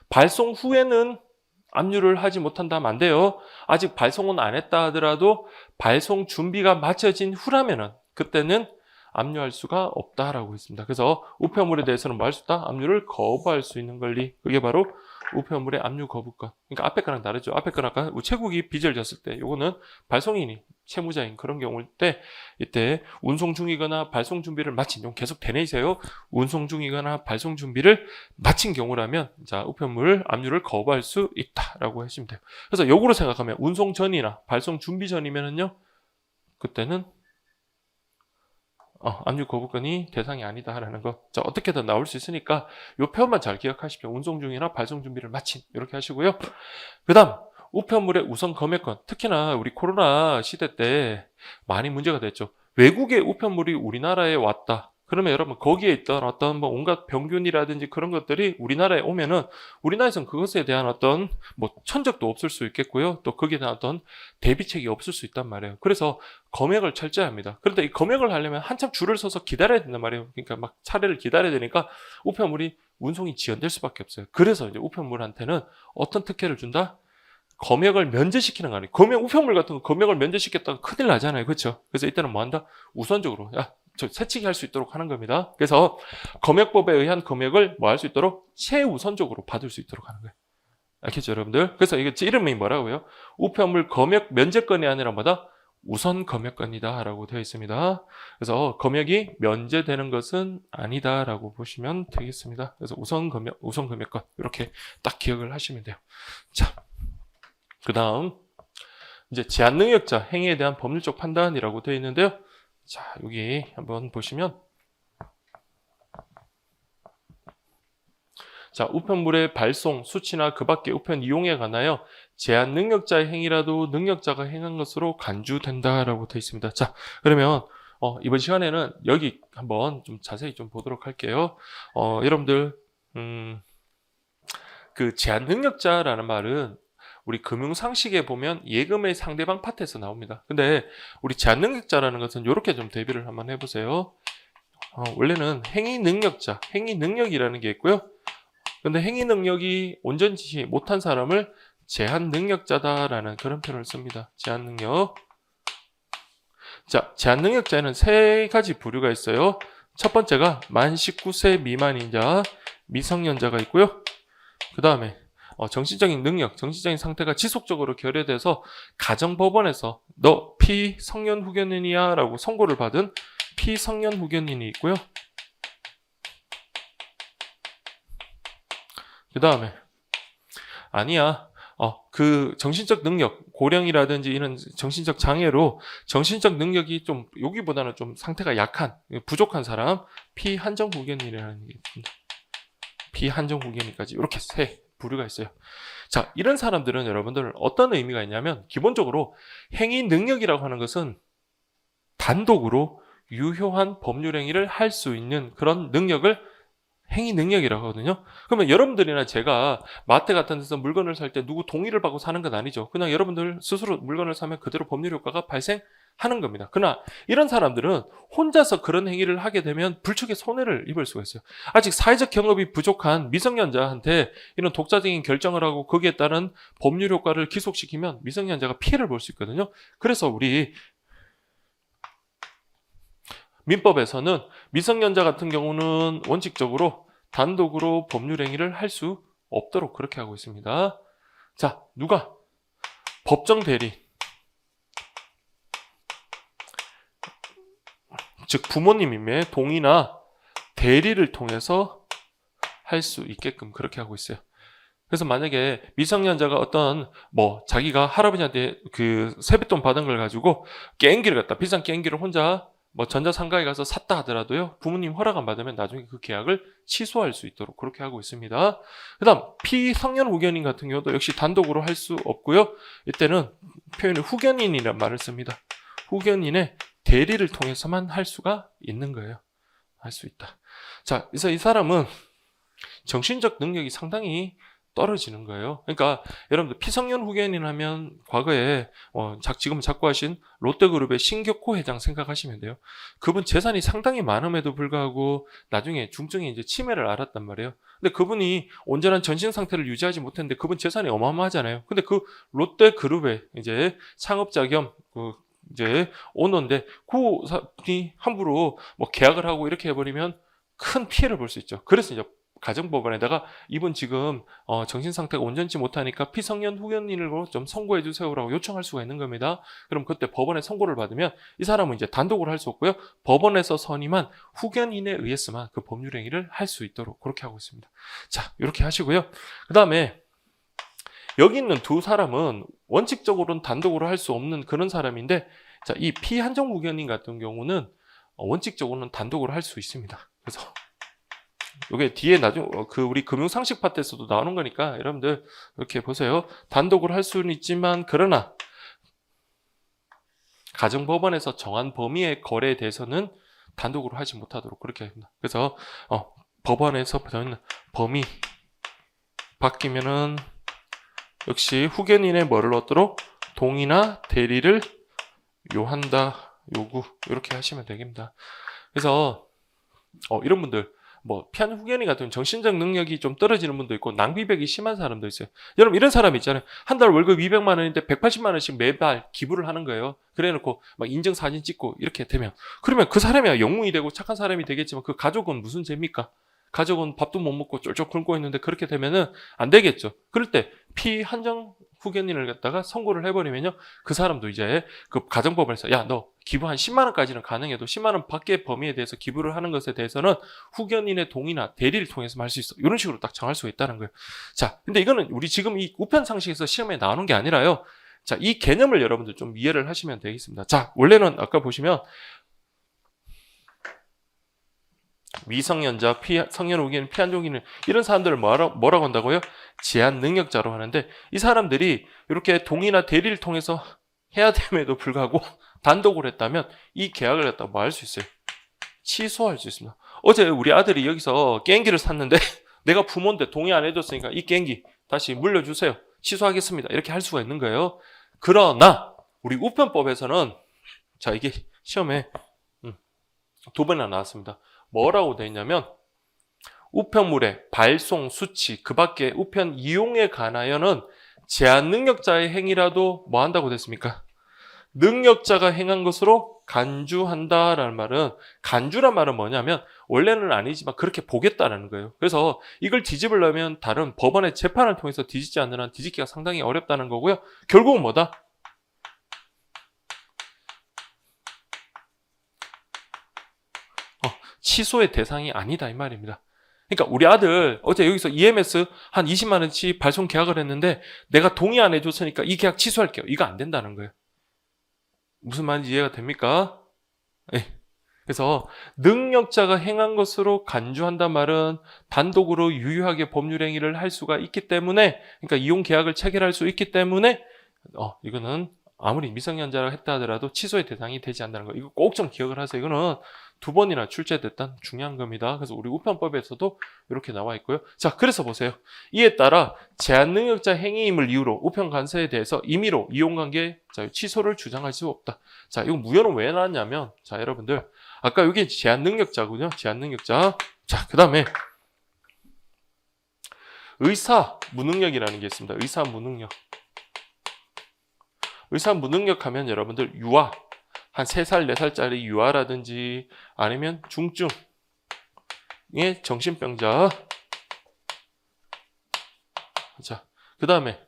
발송 후에는 압류를 하지 못한다면 안 돼요. 아직 발송은 안 했다 하더라도 발송 준비가 마쳐진 후라면은 그때는 압류할 수가 없다라고 했습니다. 그래서 우편물에 대해서는 뭐 할 수 있다? 압류를 거부할 수 있는 권리. 그게 바로 우편물의 압류 거부권. 그러니까 앞에 거랑 다르죠. 앞에 거는 아까 우체국이 빚을 졌을 때, 요거는 발송인이 채무자인 그런 경우일 때, 이때 운송 중이거나 발송 준비를 마친, 용 계속 되뇌이세요. 운송 중이거나 발송 준비를 마친 경우라면, 자, 우편물 압류를 거부할 수 있다라고 하시면 돼요. 그래서 역으로 생각하면 운송 전이나 발송 준비 전이면은요, 그때는 압류 거부권이 대상이 아니다라는 거. 자, 어떻게든 나올 수 있으니까 이 표현만 잘 기억하십시오. 운송 중이나 발송 준비를 마친, 이렇게 하시고요. 그 다음 우편물의 우선 검역권. 특히나 우리 코로나 시대 때 많이 문제가 됐죠. 외국의 우편물이 우리나라에 왔다. 그러면 여러분 거기에 있던 어떤 뭐 온갖 병균이라든지 그런 것들이 우리나라에 오면은 우리나라에서는 그것에 대한 어떤 뭐 천적도 없을 수 있겠고요. 또 거기에 대한 어떤 대비책이 없을 수 있단 말이에요. 그래서 검역을 철저히 합니다. 그런데 이 검역을 하려면 한참 줄을 서서 기다려야 된단 말이에요. 그러니까 막 차례를 기다려야 되니까 우편물이 운송이 지연될 수밖에 없어요. 그래서 이제 우편물한테는 어떤 특혜를 준다? 검역을 면제시키는 거 아니에요. 우편물 같은 거 검역을 면제시켰다가 큰일 나잖아요. 그렇죠? 그래서 이때는 뭐 한다? 우선적으로 저 새치기 할 수 있도록 하는 겁니다. 그래서 검역법에 의한 검역을 뭐 할 수 있도록 최우선적으로 받을 수 있도록 하는 거예요. 알겠죠, 여러분들? 그래서 이게 이름이 뭐라고요? 우편물 검역 면제권이 아니라 뭐다? 우선 검역권이다 라고 되어 있습니다. 그래서 검역이 면제되는 것은 아니다 라고 보시면 되겠습니다. 그래서 우선 검역권 이렇게 딱 기억을 하시면 돼요. 자, 그 다음 이제 제한 능력자 행위에 대한 법률적 판단이라고 되어 있는데요. 자, 여기 한번 보시면 자, 우편물의 발송, 수취나 그 밖의 우편 이용에 관하여 제한 능력자의 행위라도 능력자가 행한 것으로 간주된다라고 되어 있습니다. 자, 그러면 이번 시간에는 여기 한번 좀 자세히 좀 보도록 할게요. 여러분들 그 제한 능력자라는 말은 우리 금융상식에 보면 예금의 상대방 파트에서 나옵니다. 근데 우리 제한 능력자라는 것은 이렇게 좀 대비를 한번 해보세요. 원래는 행위 능력자, 행위 능력이라는 게 있고요. 근데 행위 능력이 온전치 못한 사람을 제한 능력자다라는 그런 표현을 씁니다. 제한 능력. 자, 제한 능력자에는 세 가지 부류가 있어요. 첫 번째가 만 19세 미만인 자, 미성년자가 있고요. 그 다음에 정신적인 능력, 정신적인 상태가 지속적으로 결여돼서 가정법원에서 너 피성년 후견인이야 라고 선고를 받은 피성년 후견인이 있고요. 그 다음에 아니야, 그 정신적 능력, 고령이라든지 이런 정신적 장애로 정신적 능력이 좀 여기보다는 좀 상태가 약한, 부족한 사람, 피한정 후견인이라는 게 있습니다. 피한정 후견인까지 이렇게 세 부류가 있어요. 자, 이런 사람들은 여러분들 어떤 의미가 있냐면 기본적으로 행위 능력이라고 하는 것은 단독으로 유효한 법률 행위를 할 수 있는 그런 능력을 행위 능력이라고 하거든요. 그러면 여러분들이나 제가 마트 같은 데서 물건을 살 때 누구 동의를 받고 사는 건 아니죠. 그냥 여러분들 스스로 물건을 사면 그대로 법률 효과가 발생하는 겁니다. 그러나 이런 사람들은 혼자서 그런 행위를 하게 되면 불측의 손해를 입을 수가 있어요. 아직 사회적 경험이 부족한 미성년자한테 이런 독자적인 결정을 하고 거기에 따른 법률 효과를 기속시키면 미성년자가 피해를 볼 수 있거든요. 그래서 우리 민법에서는 미성년자 같은 경우는 원칙적으로 단독으로 법률 행위를 할 수 없도록 그렇게 하고 있습니다. 자, 누가? 법정 대리. 즉 부모님의 동의나 대리를 통해서 할 수 있게끔 그렇게 하고 있어요. 그래서 만약에 미성년자가 어떤 자기가 할아버지한테 그 세뱃돈 받은 걸 가지고 게임기를 갖다 비싼 게임기를 혼자 전자상가에 가서 샀다 하더라도요, 부모님 허락 안 받으면 나중에 그 계약을 취소할 수 있도록 그렇게 하고 있습니다. 그 다음 피성년 후견인 같은 경우도 역시 단독으로 할 수 없고요. 이때는 표현을 후견인이라는 말을 씁니다. 후견인의 대리를 통해서만 할 수가 있는 거예요. 할 수 있다. 자, 그래서 이 사람은 정신적 능력이 상당히 떨어지는 거예요. 그러니까 여러분들 피성년 후견인 하면 과거에 지금 작고하신 롯데그룹의 신격호 회장 생각하시면 돼요. 그분 재산이 상당히 많음에도 불구하고 나중에 중증의 이제 치매를 앓았단 말이에요. 근데 그분이 온전한 전신 상태를 유지하지 못했는데 그분 재산이 어마어마하잖아요. 근데 그 롯데그룹의 이제 창업자 겸 이제 오너인데 그 사람이 함부로 계약을 하고 이렇게 해버리면 큰 피해를 볼 수 있죠. 그래서 이제 가정법원에다가 이분 지금 정신 상태가 온전치 못하니까 피성년 후견인으로 좀 선고해 주세요라고 요청할 수가 있는 겁니다. 그럼 그때 법원에 선고를 받으면 이 사람은 이제 단독으로 할 수 없고요. 법원에서 선임한 후견인에 의해서만 그 법률 행위를 할 수 있도록 그렇게 하고 있습니다. 자, 이렇게 하시고요. 그 다음에 여기 있는 두 사람은 원칙적으로는 단독으로 할 수 없는 그런 사람인데, 자, 이 피한정 후견인 같은 경우는 원칙적으로는 단독으로 할 수 있습니다. 그래서 이게 뒤에 나중 우리 금융상식 파트에서도 나오는 거니까 여러분들 이렇게 보세요. 단독으로 할 수는 있지만 그러나 가정법원에서 정한 범위의 거래에 대해서는 단독으로 하지 못하도록 그렇게 합니다. 그래서 법원에서 범위 바뀌면은 역시 후견인의 뭐를 얻도록 동의나 대리를 요한다, 요구 이렇게 하시면 되겠습니다. 그래서 이런 분들 뭐 피한 후견인 같은 정신적 능력이 좀 떨어지는 분도 있고 낭비백이 심한 사람도 있어요. 여러분 이런 사람 있잖아요. 한 달 월급 200만 원인데 180만 원씩 매달 기부를 하는 거예요. 그래놓고 막 인증 사진 찍고 이렇게 되면 그러면 그 사람이 영웅이 되고 착한 사람이 되겠지만 그 가족은 무슨 죄입니까? 가족은 밥도 못 먹고 쫄쫄 굶고 있는데 그렇게 되면은 안 되겠죠. 그럴 때 피한정 후견인을 갖다가 선고를 해버리면요, 그 사람도 이제 그 가정법원에서 야, 너 기부 한 10만 원까지는 가능해도 10만 원 밖의 범위에 대해서 기부를 하는 것에 대해서는 후견인의 동의나 대리를 통해서만 할 수 있어. 이런 식으로 딱 정할 수가 있다는 거예요. 자, 근데 이거는 우리 지금 이 우편 상식에서 시험에 나오는 게 아니라요. 자, 이 개념을 여러분들 좀 이해를 하시면 되겠습니다. 자, 원래는 아까 보시면 미성년자, 성년 후견인, 피한종인은 이런 사람들을 뭐라고 한다고요? 제한 능력자로 하는데 이 사람들이 이렇게 동의나 대리를 통해서 해야 됨에도 불구하고 단독으로 했다면 이 계약을 갖다 뭐 할 수 있어요? 취소할 수 있습니다. 어제 우리 아들이 여기서 게임기를 샀는데 내가 부모인데 동의 안 해줬으니까 이 게임기 다시 물려주세요. 취소하겠습니다. 이렇게 할 수가 있는 거예요. 그러나 우리 우편법에서는 자, 이게 시험에 두 번이나 나왔습니다. 뭐라고 되어 있냐면 우편물의 발송, 수치, 그 밖에 우편 이용에 관하여는 제한 능력자의 행위라도 뭐 한다고 됐습니까? 능력자가 행한 것으로 간주한다라는 말은, 간주란 말은 뭐냐면 원래는 아니지만 그렇게 보겠다라는 거예요. 그래서 이걸 뒤집으려면 다른 법원의 재판을 통해서 뒤집지 않는 한 뒤집기가 상당히 어렵다는 거고요. 결국은 뭐다? 취소의 대상이 아니다 이 말입니다. 그러니까 우리 아들 어제 여기서 EMS 한 20만 원치 발송 계약을 했는데 내가 동의 안 해줬으니까 이 계약 취소할게요. 이거 안 된다는 거예요. 무슨 말인지 이해가 됩니까? 네. 그래서 능력자가 행한 것으로 간주한단 말은 단독으로 유효하게 법률 행위를 할 수가 있기 때문에, 그러니까 이용 계약을 체결할 수 있기 때문에 이거는 아무리 미성년자라 했다 하더라도 취소의 대상이 되지 않는다는 거. 이거 꼭 좀 기억을 하세요. 이거는 두 번이나 출제됐던 중요한 겁니다. 그래서 우리 우편법에서도 이렇게 나와 있고요. 자, 그래서 보세요. 이에 따라 제한 능력자 행위임을 이유로 우편 간사에 대해서 임의로 이용관계 취소를 주장할 수 없다. 자, 이거 무효는 왜 나왔냐면, 자, 여러분들 아까 여기 제한 능력자군요. 제한 능력자. 자, 그 다음에 의사 무능력이라는 게 있습니다. 의사 무능력. 의사 무능력 하면 여러분들 유아, 한 3살, 4살짜리 유아라든지 아니면 중증의 정신병자. 자, 그 다음에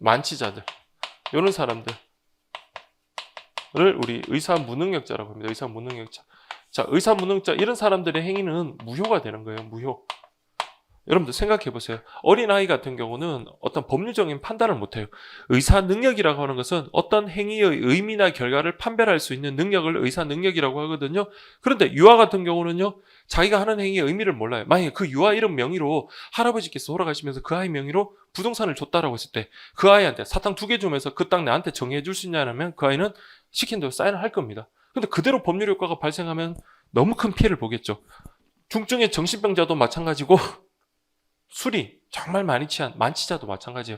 만취자들, 이런 사람들을 우리 의사 무능력자라고 합니다. 의사 무능력자. 자, 의사 무능력자 이런 사람들의 행위는 무효가 되는 거예요. 무효. 여러분들 생각해 보세요. 어린아이 같은 경우는 어떤 법률적인 판단을 못해요. 의사 능력이라고 하는 것은 어떤 행위의 의미나 결과를 판별할 수 있는 능력을 의사 능력이라고 하거든요. 그런데 유아 같은 경우는요, 자기가 하는 행위의 의미를 몰라요. 만약에 그 유아 이름 명의로 할아버지께서 돌아가시면서 그 아이 명의로 부동산을 줬다라고 했을 때 그 아이한테 사탕 2개 주면서 그 땅 내한테 정리해 줄 수 있냐면 그 아이는 시킨 대로 사인을 할 겁니다. 근데 그대로 법률 효과가 발생하면 너무 큰 피해를 보겠죠. 중증의 정신병자도 마찬가지고 술이 정말 많이 취한 만취자도 마찬가지예요.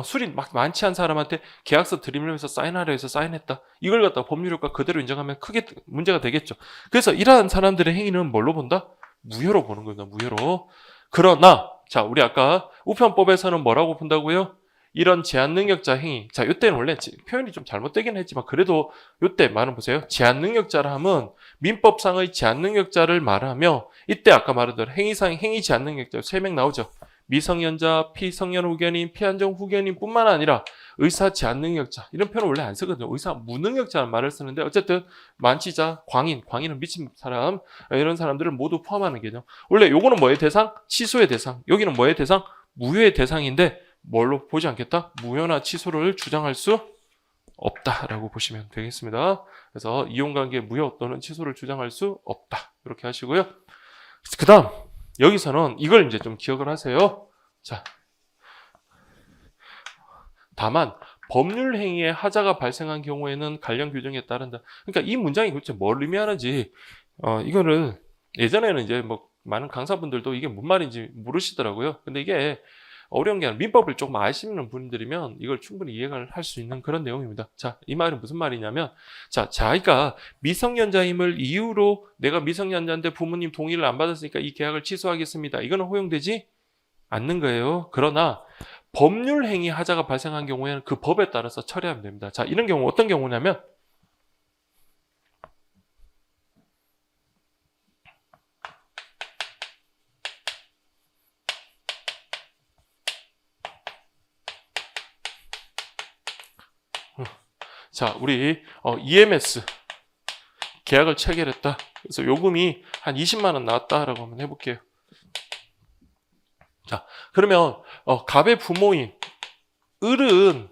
술이 막 만취한 사람한테 계약서 드리면서 사인하려 해서 사인했다. 이걸 갖다 법률효과 그대로 인정하면 크게 문제가 되겠죠. 그래서 이러한 사람들의 행위는 뭘로 본다? 무효로 보는 겁니다. 무효로. 그러나 자, 우리 아까 우편법에서는 뭐라고 본다고요? 이런 제한 능력자 행위. 자, 이때는 원래 표현이 좀 잘못되긴 했지만 그래도 이때 말은 보세요. 제한 능력자라 하면 민법상의 제한 능력자를 말하며 이때 아까 말한 대로 행위상 행위 제한 능력자 3명 나오죠. 미성년자, 피성년 후견인, 피한정 후견인 뿐만 아니라 의사 제한 능력자 이런 표현을 원래 안 쓰거든요. 의사 무능력자라는 말을 쓰는데 어쨌든 만취자, 광인은 미친 사람, 이런 사람들을 모두 포함하는 개념. 원래 요거는 뭐의 대상? 취소의 대상. 여기는 뭐의 대상? 무효의 대상인데 뭘로 보지 않겠다? 무효나 취소를 주장할 수 없다라고 보시면 되겠습니다. 그래서 이용관계 무효 또는 취소를 주장할 수 없다. 이렇게 하시고요. 그 다음 여기서는 이걸 이제 좀 기억을 하세요. 자, 다만 법률 행위의 하자가 발생한 경우에는 관련 규정에 따른다. 그러니까 이 문장이 도대체 뭘 의미하는지 이거를 예전에는 이제 뭐 많은 강사분들도 이게 뭔 말인지 모르시더라고요. 근데 이게 어려운 게 아니라 민법을 조금 아시는 분들이면 이걸 충분히 이해를 할 수 있는 그런 내용입니다. 자, 이 말은 무슨 말이냐면, 자, 자기가 미성년자임을 이유로 내가 미성년자인데 부모님 동의를 안 받았으니까 이 계약을 취소하겠습니다. 이거는 허용되지 않는 거예요. 그러나 법률 행위 하자가 발생한 경우에는 그 법에 따라서 처리하면 됩니다. 자, 이런 경우 어떤 경우냐면, 자, 우리 EMS 계약을 체결했다. 그래서 요금이 한 20만 원 나왔다라고 한번 해볼게요. 자, 그러면 갑의 부모인 을은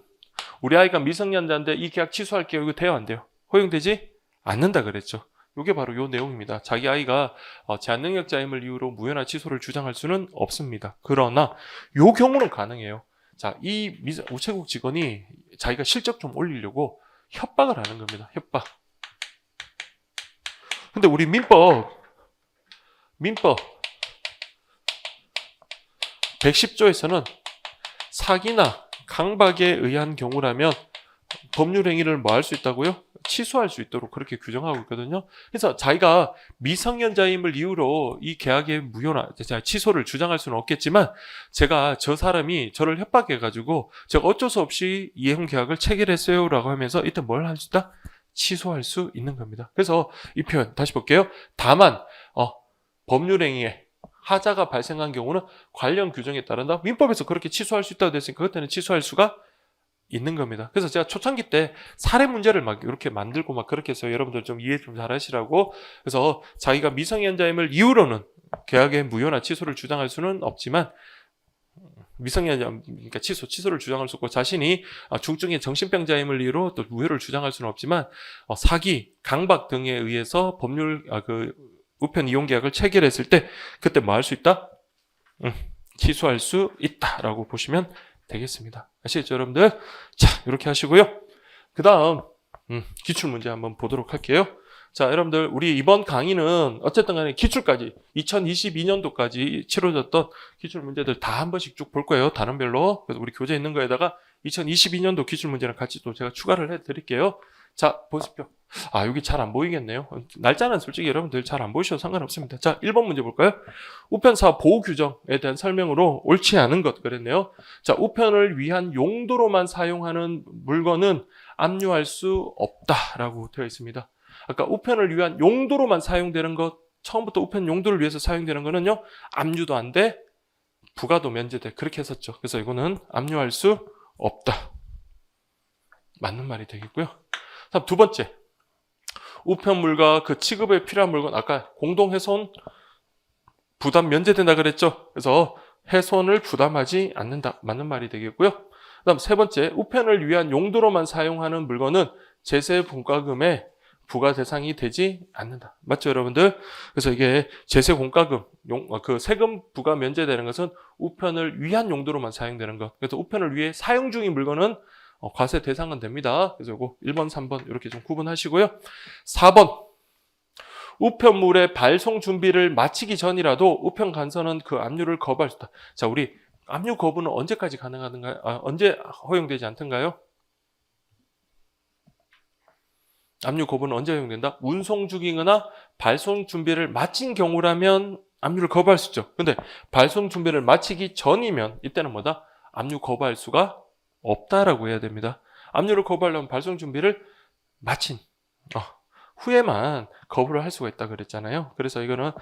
우리 아이가 미성년자인데 이 계약 취소할게요. 이거 돼요, 안 돼요? 허용되지 않는다 그랬죠. 이게 바로 요 내용입니다. 자기 아이가 제한능력자임을 이유로 무효나 취소를 주장할 수는 없습니다. 그러나 요 경우는 가능해요. 자, 이 우체국 직원이 자기가 실적 좀 올리려고 협박을 하는 겁니다. 협박. 근데 우리 민법 110조에서는 사기나 강박에 의한 경우라면 법률 행위를 뭐 할 수 있다고요? 취소할 수 있도록 그렇게 규정하고 있거든요. 그래서 자기가 미성년자임을 이유로 이 계약의 무효나 취소를 주장할 수는 없겠지만 제가 저 사람이 저를 협박해가지고 제가 어쩔 수 없이 이행 계약을 체결했어요 라고 하면서 이때 뭘 할 수 있다? 취소할 수 있는 겁니다. 그래서 이 표현 다시 볼게요. 다만 법률 행위에 하자가 발생한 경우는 관련 규정에 따른다. 민법에서 그렇게 취소할 수 있다고 됐으니까 그때는 취소할 수가 있는 겁니다. 그래서 제가 초창기 때 사례 문제를 막 이렇게 만들고 막 그렇게 해서 여러분들 좀 이해 좀 잘하시라고. 그래서 자기가 미성년자임을 이유로는 계약의 무효나 취소를 주장할 수는 없지만 미성년자, 그러니까 취소를 주장할 수 없고 자신이 중증의 정신병자임을 이유로 또 무효를 주장할 수는 없지만 사기, 강박 등에 의해서 법률 우편 이용 계약을 체결했을 때 그때 뭐 할 수 있다? 취소할 수 있다라고 보시면 되겠습니다. 아시겠죠, 여러분들? 자, 이렇게 하시고요. 그 다음 기출문제 한번 보도록 할게요. 자, 여러분들 우리 이번 강의는 어쨌든 간에 기출까지 2022년도까지 치러졌던 기출문제들 다 한 번씩 쭉 볼 거예요. 단원별로. 그래서 우리 교재 있는 거에다가 2022년도 기출문제랑 같이 또 제가 추가를 해드릴게요. 자, 보십시오. 여기 잘 안 보이겠네요. 날짜는 솔직히 여러분들 잘 안 보이셔도 상관없습니다. 자, 1번 문제 볼까요? 우편사 보호 규정에 대한 설명으로 옳지 않은 것 그랬네요. 자, 우편을 위한 용도로만 사용하는 물건은 압류할 수 없다라고 되어 있습니다. 아까 우편을 위한 용도로만 사용되는 것, 처음부터 우편 용도를 위해서 사용되는 거는요, 압류도 안 돼, 부가도 면제돼. 그렇게 했었죠. 그래서 이거는 압류할 수 없다. 맞는 말이 되겠고요. 다음 두 번째. 우편물과 그 취급에 필요한 물건, 아까 공동훼손 부담 면제된다 그랬죠. 그래서 훼손을 부담하지 않는다. 맞는 말이 되겠고요. 그다음 세 번째, 우편을 위한 용도로만 사용하는 물건은 제세 분과금에 부과 대상이 되지 않는다. 맞죠, 여러분들? 그래서 이게 제세 공과금, 그 세금 부과 면제되는 것은 우편을 위한 용도로만 사용되는 것. 그래서 우편을 위해 사용 중인 물건은 과세 대상은 됩니다. 그래서 이거 1번, 3번 이렇게 좀 구분하시고요. 4번. 우편물의 발송 준비를 마치기 전이라도 우편 간선은 그 압류를 거부할 수 있다. 자, 우리 압류 거부는 언제까지 가능하던가요? 언제 허용되지 않던가요? 압류 거부는 언제 허용된다? 운송 중이거나 발송 준비를 마친 경우라면 압류를 거부할 수 있죠. 근데 발송 준비를 마치기 전이면 이때는 뭐다? 압류 거부할 수가 없다라고 해야 됩니다. 압류를 거부하려면 발송 준비를 마친 후에만 거부를 할 수가 있다 그랬잖아요. 그래서 이거는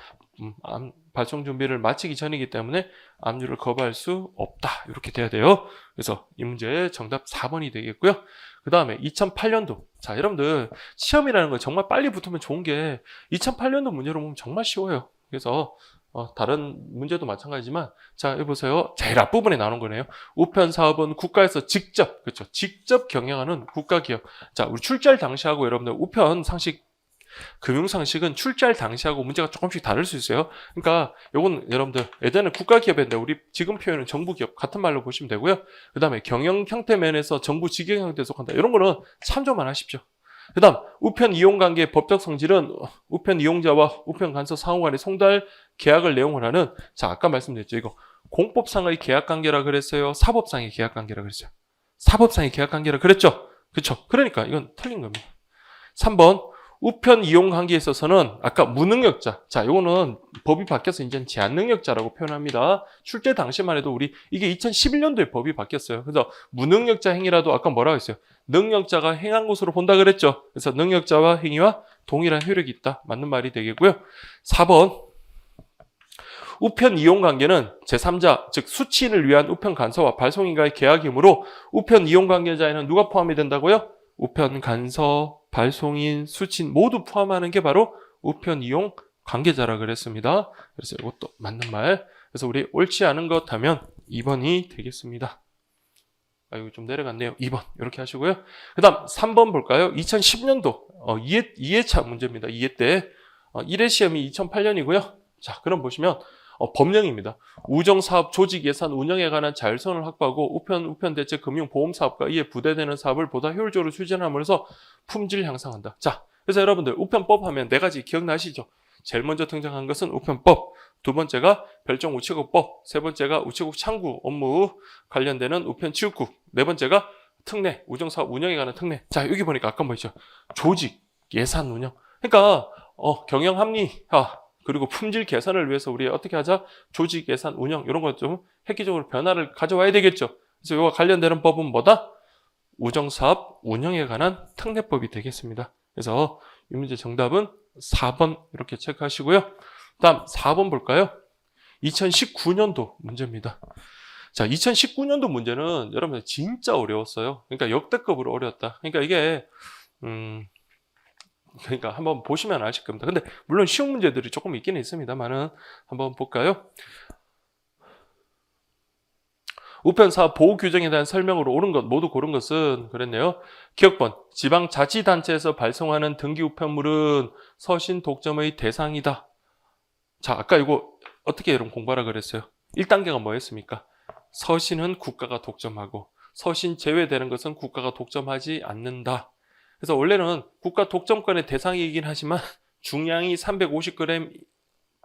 발송 준비를 마치기 전이기 때문에 압류를 거부할 수 없다. 이렇게 돼야 돼요. 그래서 이 문제의 정답 4번이 되겠고요. 그 다음에 2008년도. 자, 여러분들 시험이라는 거 정말 빨리 붙으면 좋은 게 2008년도 문제로 보면 정말 쉬워요. 그래서 다른 문제도 마찬가지지만 자, 여기 보세요. 제일 앞부분에 나오는 거네요. 우편 사업은 국가에서 직접, 그렇죠, 직접 경영하는 국가기업. 자, 우리 출제할 당시하고 여러분들 우편 상식 금융상식은 출제할 당시하고 문제가 조금씩 다를 수 있어요. 그러니까 요건 여러분들 예전에 국가기업인데 우리 지금 표현은 정부기업 같은 말로 보시면 되고요. 그 다음에 경영 형태 면에서 정부 직영 형태에 속한다. 이런 거는 참조만 하십시오. 그 다음 우편 이용관계의 법적 성질은 우편 이용자와 우편 간서 상호 간의 송달 계약을 내용을 하는, 자 아까 말씀드렸죠. 이거 공법상의 계약관계라 그랬어요, 사법상의 계약관계라 그랬어요. 사법상의 계약관계라 그랬죠. 그렇죠. 그러니까 이건 틀린 겁니다. 3번 우편 이용 관계에 있어서는 아까 무능력자, 자 요거는 법이 바뀌어서 이제는 제한능력자라고 표현합니다. 출제 당시만 해도 우리 이게 2011년도에 법이 바뀌었어요. 그래서 무능력자 행위라도 아까 뭐라고 했어요? 능력자가 행한 것으로 본다 그랬죠. 그래서 능력자와 행위와 동일한 효력이 있다. 맞는 말이 되겠고요. 4번 우편 이용 관계는 제3자, 즉 수취인을 위한 우편 간서와 발송인과의 계약이므로 우편 이용 관계자에는 누가 포함이 된다고요? 우편 간서, 발송인, 수취인 모두 포함하는 게 바로 우편 이용 관계자라 그랬습니다. 그래서 이것도 맞는 말. 그래서 우리 옳지 않은 것 하면 2번이 되겠습니다. 이거 좀 내려갔네요. 2번 이렇게 하시고요. 그 다음 3번 볼까요? 2010년도 2회차 문제입니다. 2회 때 1회 시험이 2008년이고요. 자, 그럼 보시면 법령입니다. 우정사업 조직 예산 운영에 관한 자율성을 확보하고 우편 대체 금융 보험 사업과 이에 부대되는 사업을 보다 효율적으로 추진함으로써 품질 향상한다. 자, 그래서 여러분들 우편법 하면 4가지 기억나시죠? 제일 먼저 등장한 것은 우편법, 두 번째가 별정 우체국법, 세 번째가 우체국 창구 업무 관련되는 우편치육국, 네 번째가 특례, 우정사업 운영에 관한 특례. 자, 여기 보니까 아까 뭐였죠? 조직, 예산 운영. 그러니까 경영 합리화 그리고 품질 개선을 위해서 우리 어떻게 하자? 조직, 예산, 운영 이런 것 좀 획기적으로 변화를 가져와야 되겠죠. 그래서 이와 관련되는 법은 뭐다? 우정사업 운영에 관한 특례법이 되겠습니다. 그래서 이 문제 정답은 4번 이렇게 체크하시고요. 다음 4번 볼까요? 2019년도 문제입니다. 자, 2019년도 문제는 여러분들 진짜 어려웠어요. 그러니까 역대급으로 어려웠다. 그러니까 이게 그러니까 한번 보시면 아실 겁니다. 근데 물론 쉬운 문제들이 조금 있기는 있습니다만은 한번 볼까요? 우편사업 보호 규정에 대한 설명으로 옳은 것 모두 고른 것은 그랬네요. 기억번 지방자치단체에서 발송하는 등기 우편물은 서신 독점의 대상이다. 자, 아까 이거 어떻게 여러분 공부하라 그랬어요? 1단계가 뭐였습니까? 서신은 국가가 독점하고 서신 제외되는 것은 국가가 독점하지 않는다. 그래서 원래는 국가 독점권의 대상이긴 하지만 중량이 350g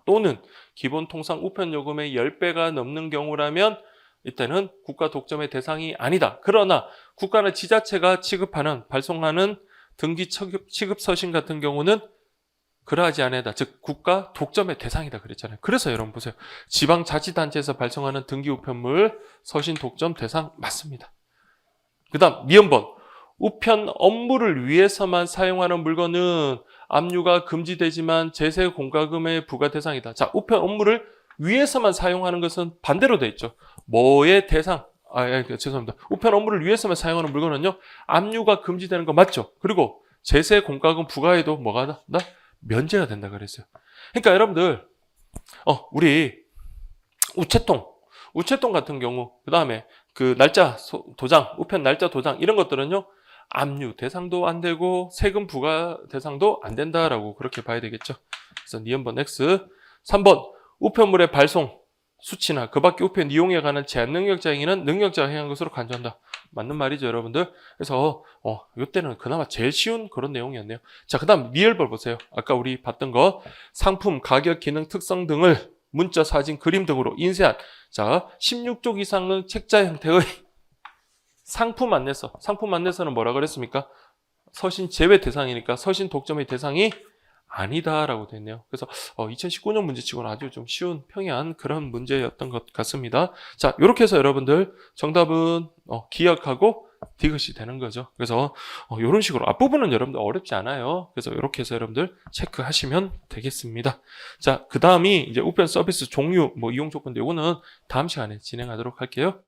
또는 기본 통상 우편 요금의 10배가 넘는 경우라면 이때는 국가 독점의 대상이 아니다. 그러나 국가나 지자체가 취급하는 발송하는 등기 취급 서신 같은 경우는 그러하지 않아다. 즉 국가 독점의 대상이다 그랬잖아요. 그래서 여러분 보세요. 지방자치단체에서 발송하는 등기 우편물 서신 독점 대상 맞습니다. 그 다음 미연번 우편 업무를 위해서만 사용하는 물건은 압류가 금지되지만 제세 공과금의 부과 대상이다. 자, 우편 업무를 위해서만 사용하는 것은 반대로 돼 있죠. 뭐의 대상? 죄송합니다. 우편 업무를 위해서만 사용하는 물건은요, 압류가 금지되는 거 맞죠? 그리고 제세 공과금 부과에도 뭐가 나? 면제가 된다 그랬어요. 그러니까 여러분들, 우리 우체통 같은 경우, 그 다음에 그 날짜 도장, 우편 날짜 도장 이런 것들은요, 압류 대상도 안 되고 세금 부과 대상도 안 된다라고 그렇게 봐야 되겠죠. 그래서 니은번 X. 3번 우편물의 발송, 수치나 그 밖에 우편 이용에 관한 제한 능력자 행위는 능력자가 행한 것으로 간주한다. 맞는 말이죠, 여러분들. 그래서 이때는 그나마 제일 쉬운 그런 내용이었네요. 자, 그 다음 리얼벌 보세요. 아까 우리 봤던 거 상품, 가격, 기능, 특성 등을 문자, 사진, 그림 등으로 인쇄한, 자 16쪽 이상의 책자 형태의 상품 안내서는 뭐라 그랬습니까? 서신 제외 대상이니까 서신 독점의 대상이 아니다라고 됐네요. 그래서 2019년 문제치고는 아주 좀 쉬운 평이한 그런 문제였던 것 같습니다. 자, 이렇게 해서 여러분들 정답은 기억하고 디귿이 되는 거죠. 그래서 이런 식으로 앞부분은 여러분들 어렵지 않아요. 그래서 이렇게 해서 여러분들 체크하시면 되겠습니다. 자, 그 다음이 이제 우편 서비스 종류, 이용 조건인데 이거는 다음 시간에 진행하도록 할게요.